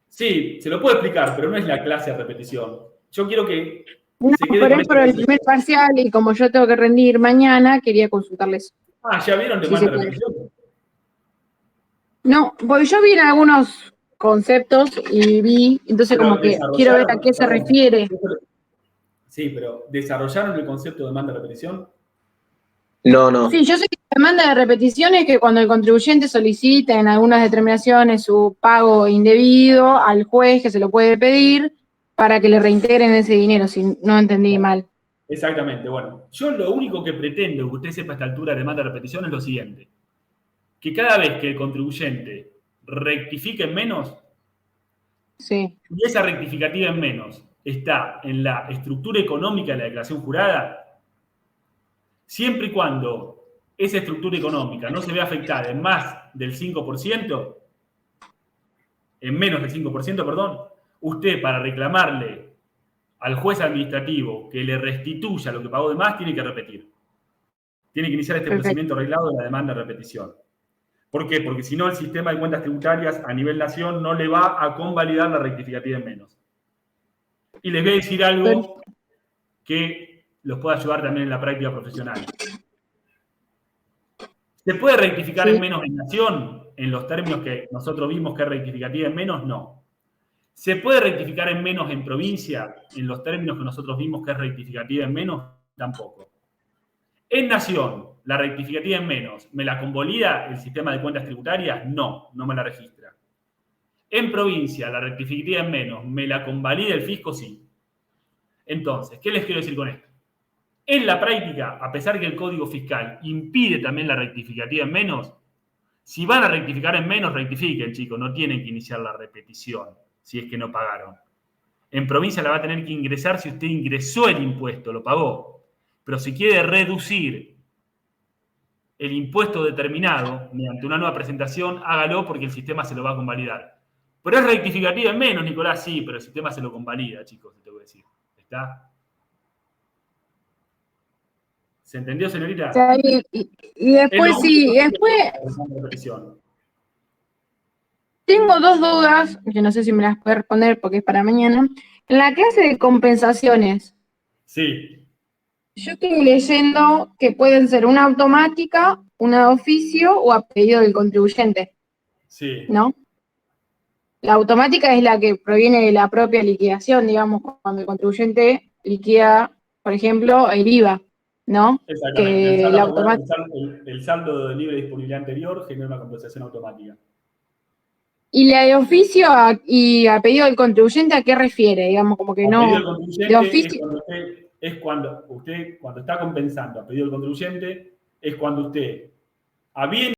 Sí, se lo puedo explicar, pero no es la clase de repetición. Yo quiero que No, se quede pero con es por el primer parcial y como yo tengo que rendir mañana, quería consultarles. Ah, ¿ya vieron demanda de repetición? No, porque yo vi en algunos conceptos y vi, entonces Pero como que quiero ver a qué se refiere. Sí, pero ¿desarrollaron el concepto de demanda de repetición? No. Sí, yo sé que la demanda de repetición es que cuando el contribuyente solicita en algunas determinaciones su pago indebido al juez que se lo puede pedir para que le reintegren ese dinero, si no entendí mal. Exactamente. Bueno, yo lo único que pretendo que usted sepa a esta altura de demanda de repetición es lo siguiente. Que cada vez que el contribuyente rectifique en menos, Sí. y esa rectificativa en menos está en la estructura económica de la declaración jurada, siempre y cuando esa estructura económica no se vea afectada en más del 5%, en menos del 5%, perdón, usted para reclamarle al juez administrativo que le restituya lo que pagó de más, tiene que repetir. Tiene que iniciar este procedimiento reglado de la demanda de repetición. ¿Por qué? Porque si no, el sistema de cuentas tributarias a nivel nación no le va a convalidar la rectificativa en menos. Y les voy a decir algo que los pueda ayudar también en la práctica profesional. ¿Se puede rectificar en menos en nación en los términos que nosotros vimos que es rectificativa en menos? No. ¿Se puede rectificar en menos en provincia en los términos que nosotros vimos que es rectificativa en menos? Tampoco. En nación, la rectificativa en menos, ¿me la convalida el sistema de cuentas tributarias? No, no me la registra. En provincia, la rectificativa en menos, ¿me la convalida el fisco? Sí. Entonces, ¿qué les quiero decir con esto? En la práctica, a pesar que el Código Fiscal impide también la rectificativa en menos, si van a rectificar en menos, rectifiquen, chicos, no tienen que iniciar la repetición si es que no pagaron. En provincia la va a tener que ingresar si usted ingresó el impuesto, lo pagó. Pero si quiere reducir el impuesto determinado mediante una nueva presentación, hágalo porque el sistema se lo va a convalidar. Pero es rectificativa en menos, Nicolás, sí, pero el sistema se lo convalida, chicos, te voy a decir. ¿Está? ¿Se entendió, señorita? Y después sí, después tengo dos dudas, que no sé si me las puede responder porque es para mañana. En la clase de compensaciones. Sí. Yo estoy leyendo que pueden ser una automática, una de oficio o a pedido del contribuyente. Sí. ¿No? La automática es la que proviene de la propia liquidación, digamos, cuando el contribuyente liquida, por ejemplo, el IVA, ¿no? Exactamente. Que el saldo de libre disponibilidad anterior genera una compensación automática. ¿Y la de oficio y a pedido del contribuyente a qué refiere? Digamos, como que no. A pedido del contribuyente de oficio. es cuando usted, cuando está compensando a pedido del contribuyente, es cuando usted, habiendo